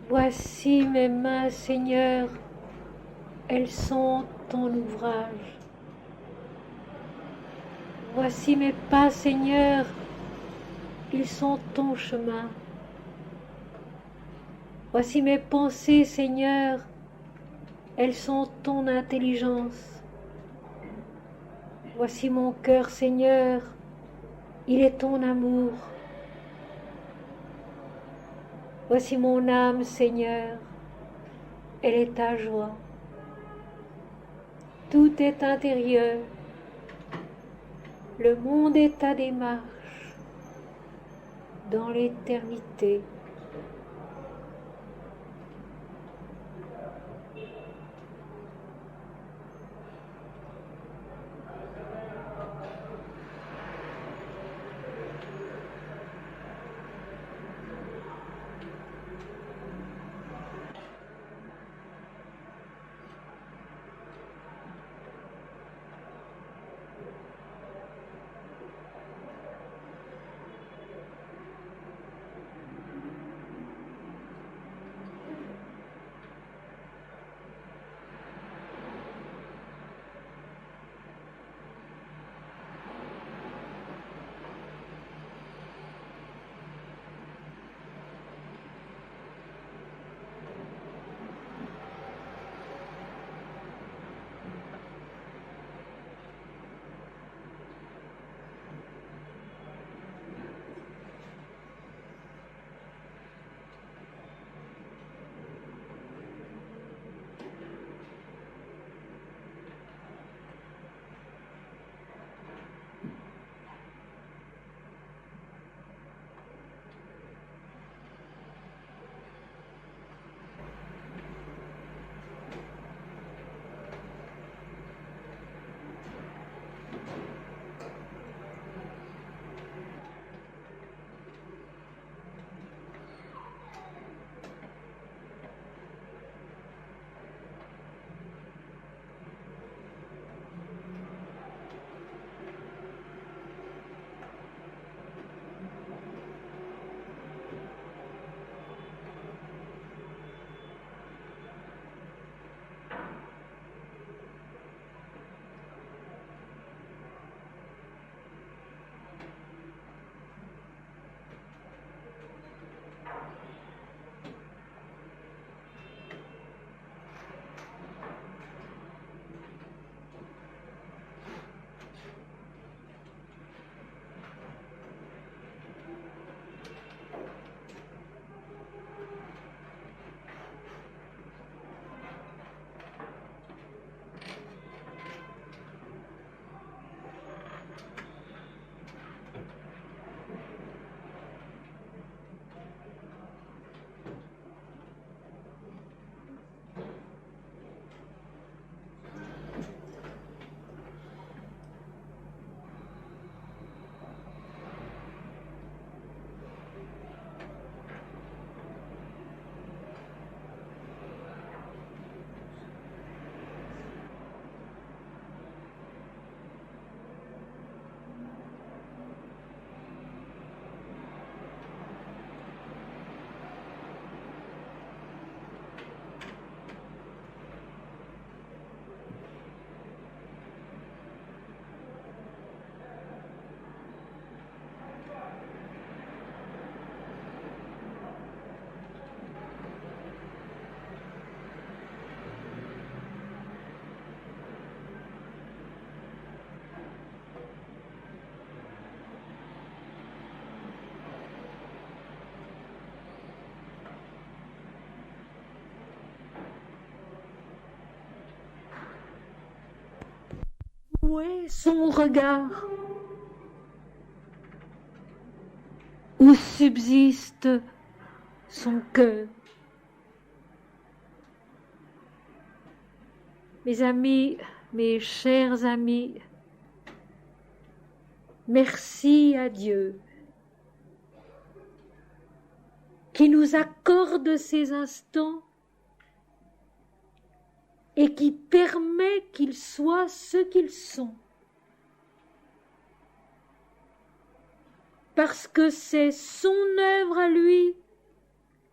Voici mes mains, Seigneur, elles sont ton ouvrage. Voici mes pas, Seigneur, ils sont ton chemin. Voici mes pensées, Seigneur, elles sont ton intelligence. Voici mon cœur, Seigneur, il est ton amour. Voici mon âme, Seigneur, elle est ta joie. Tout est intérieur, le monde est ta démarche dans l'éternité. Où est son regard? Où subsiste son cœur? Mes amis, mes chers amis, merci à Dieu qui nous accorde ces instants et qui permet qu'ils soient ce qu'ils sont. Parce que c'est son œuvre à lui,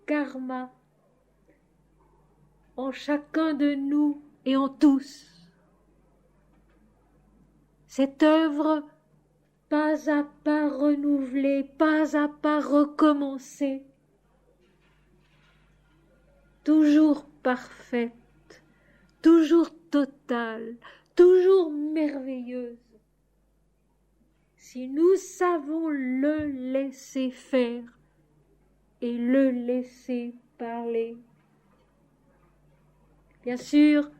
karma, en chacun de nous et en tous. Cette œuvre, pas à pas renouvelée, pas à pas recommencée, toujours parfaite, toujours totale, toujours merveilleuse. Si nous savons le laisser faire et le laisser parler. Bien sûr,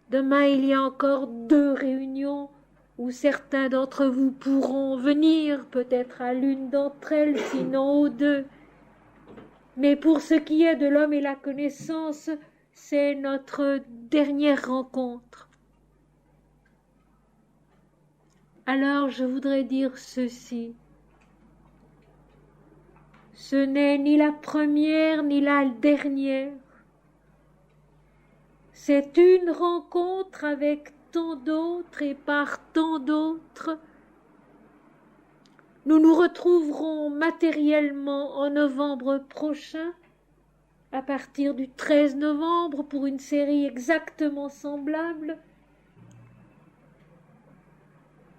demain il y a encore 2 réunions où certains d'entre vous pourront venir, peut-être à l'une d'entre elles, sinon aux 2. Mais pour ce qui est de l'homme et la connaissance, c'est notre dernière rencontre. Alors je voudrais dire ceci. Ce n'est ni la première ni la dernière. C'est une rencontre avec tant d'autres et par tant d'autres. Nous nous retrouverons matériellement en novembre prochain, à partir du 13 novembre, pour une série exactement semblable.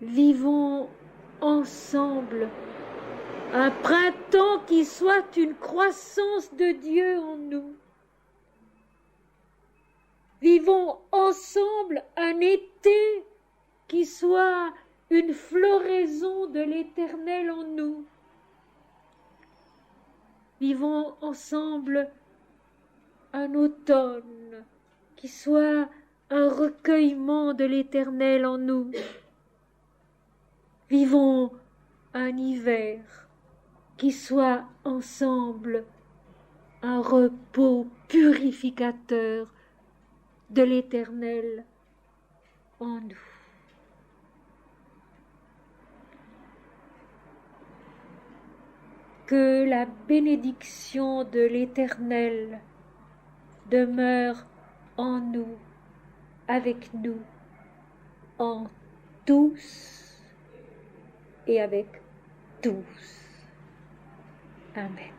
Vivons ensemble un printemps qui soit une croissance de Dieu en nous. Vivons ensemble un été qui soit une floraison de l'Éternel en nous. Vivons ensemble un automne qui soit un recueillement de l'Éternel en nous. Vivons un hiver qui soit ensemble un repos purificateur de l'Éternel en nous. Que la bénédiction de l'Éternel demeure en nous, avec nous, en tous et avec tous. Amen.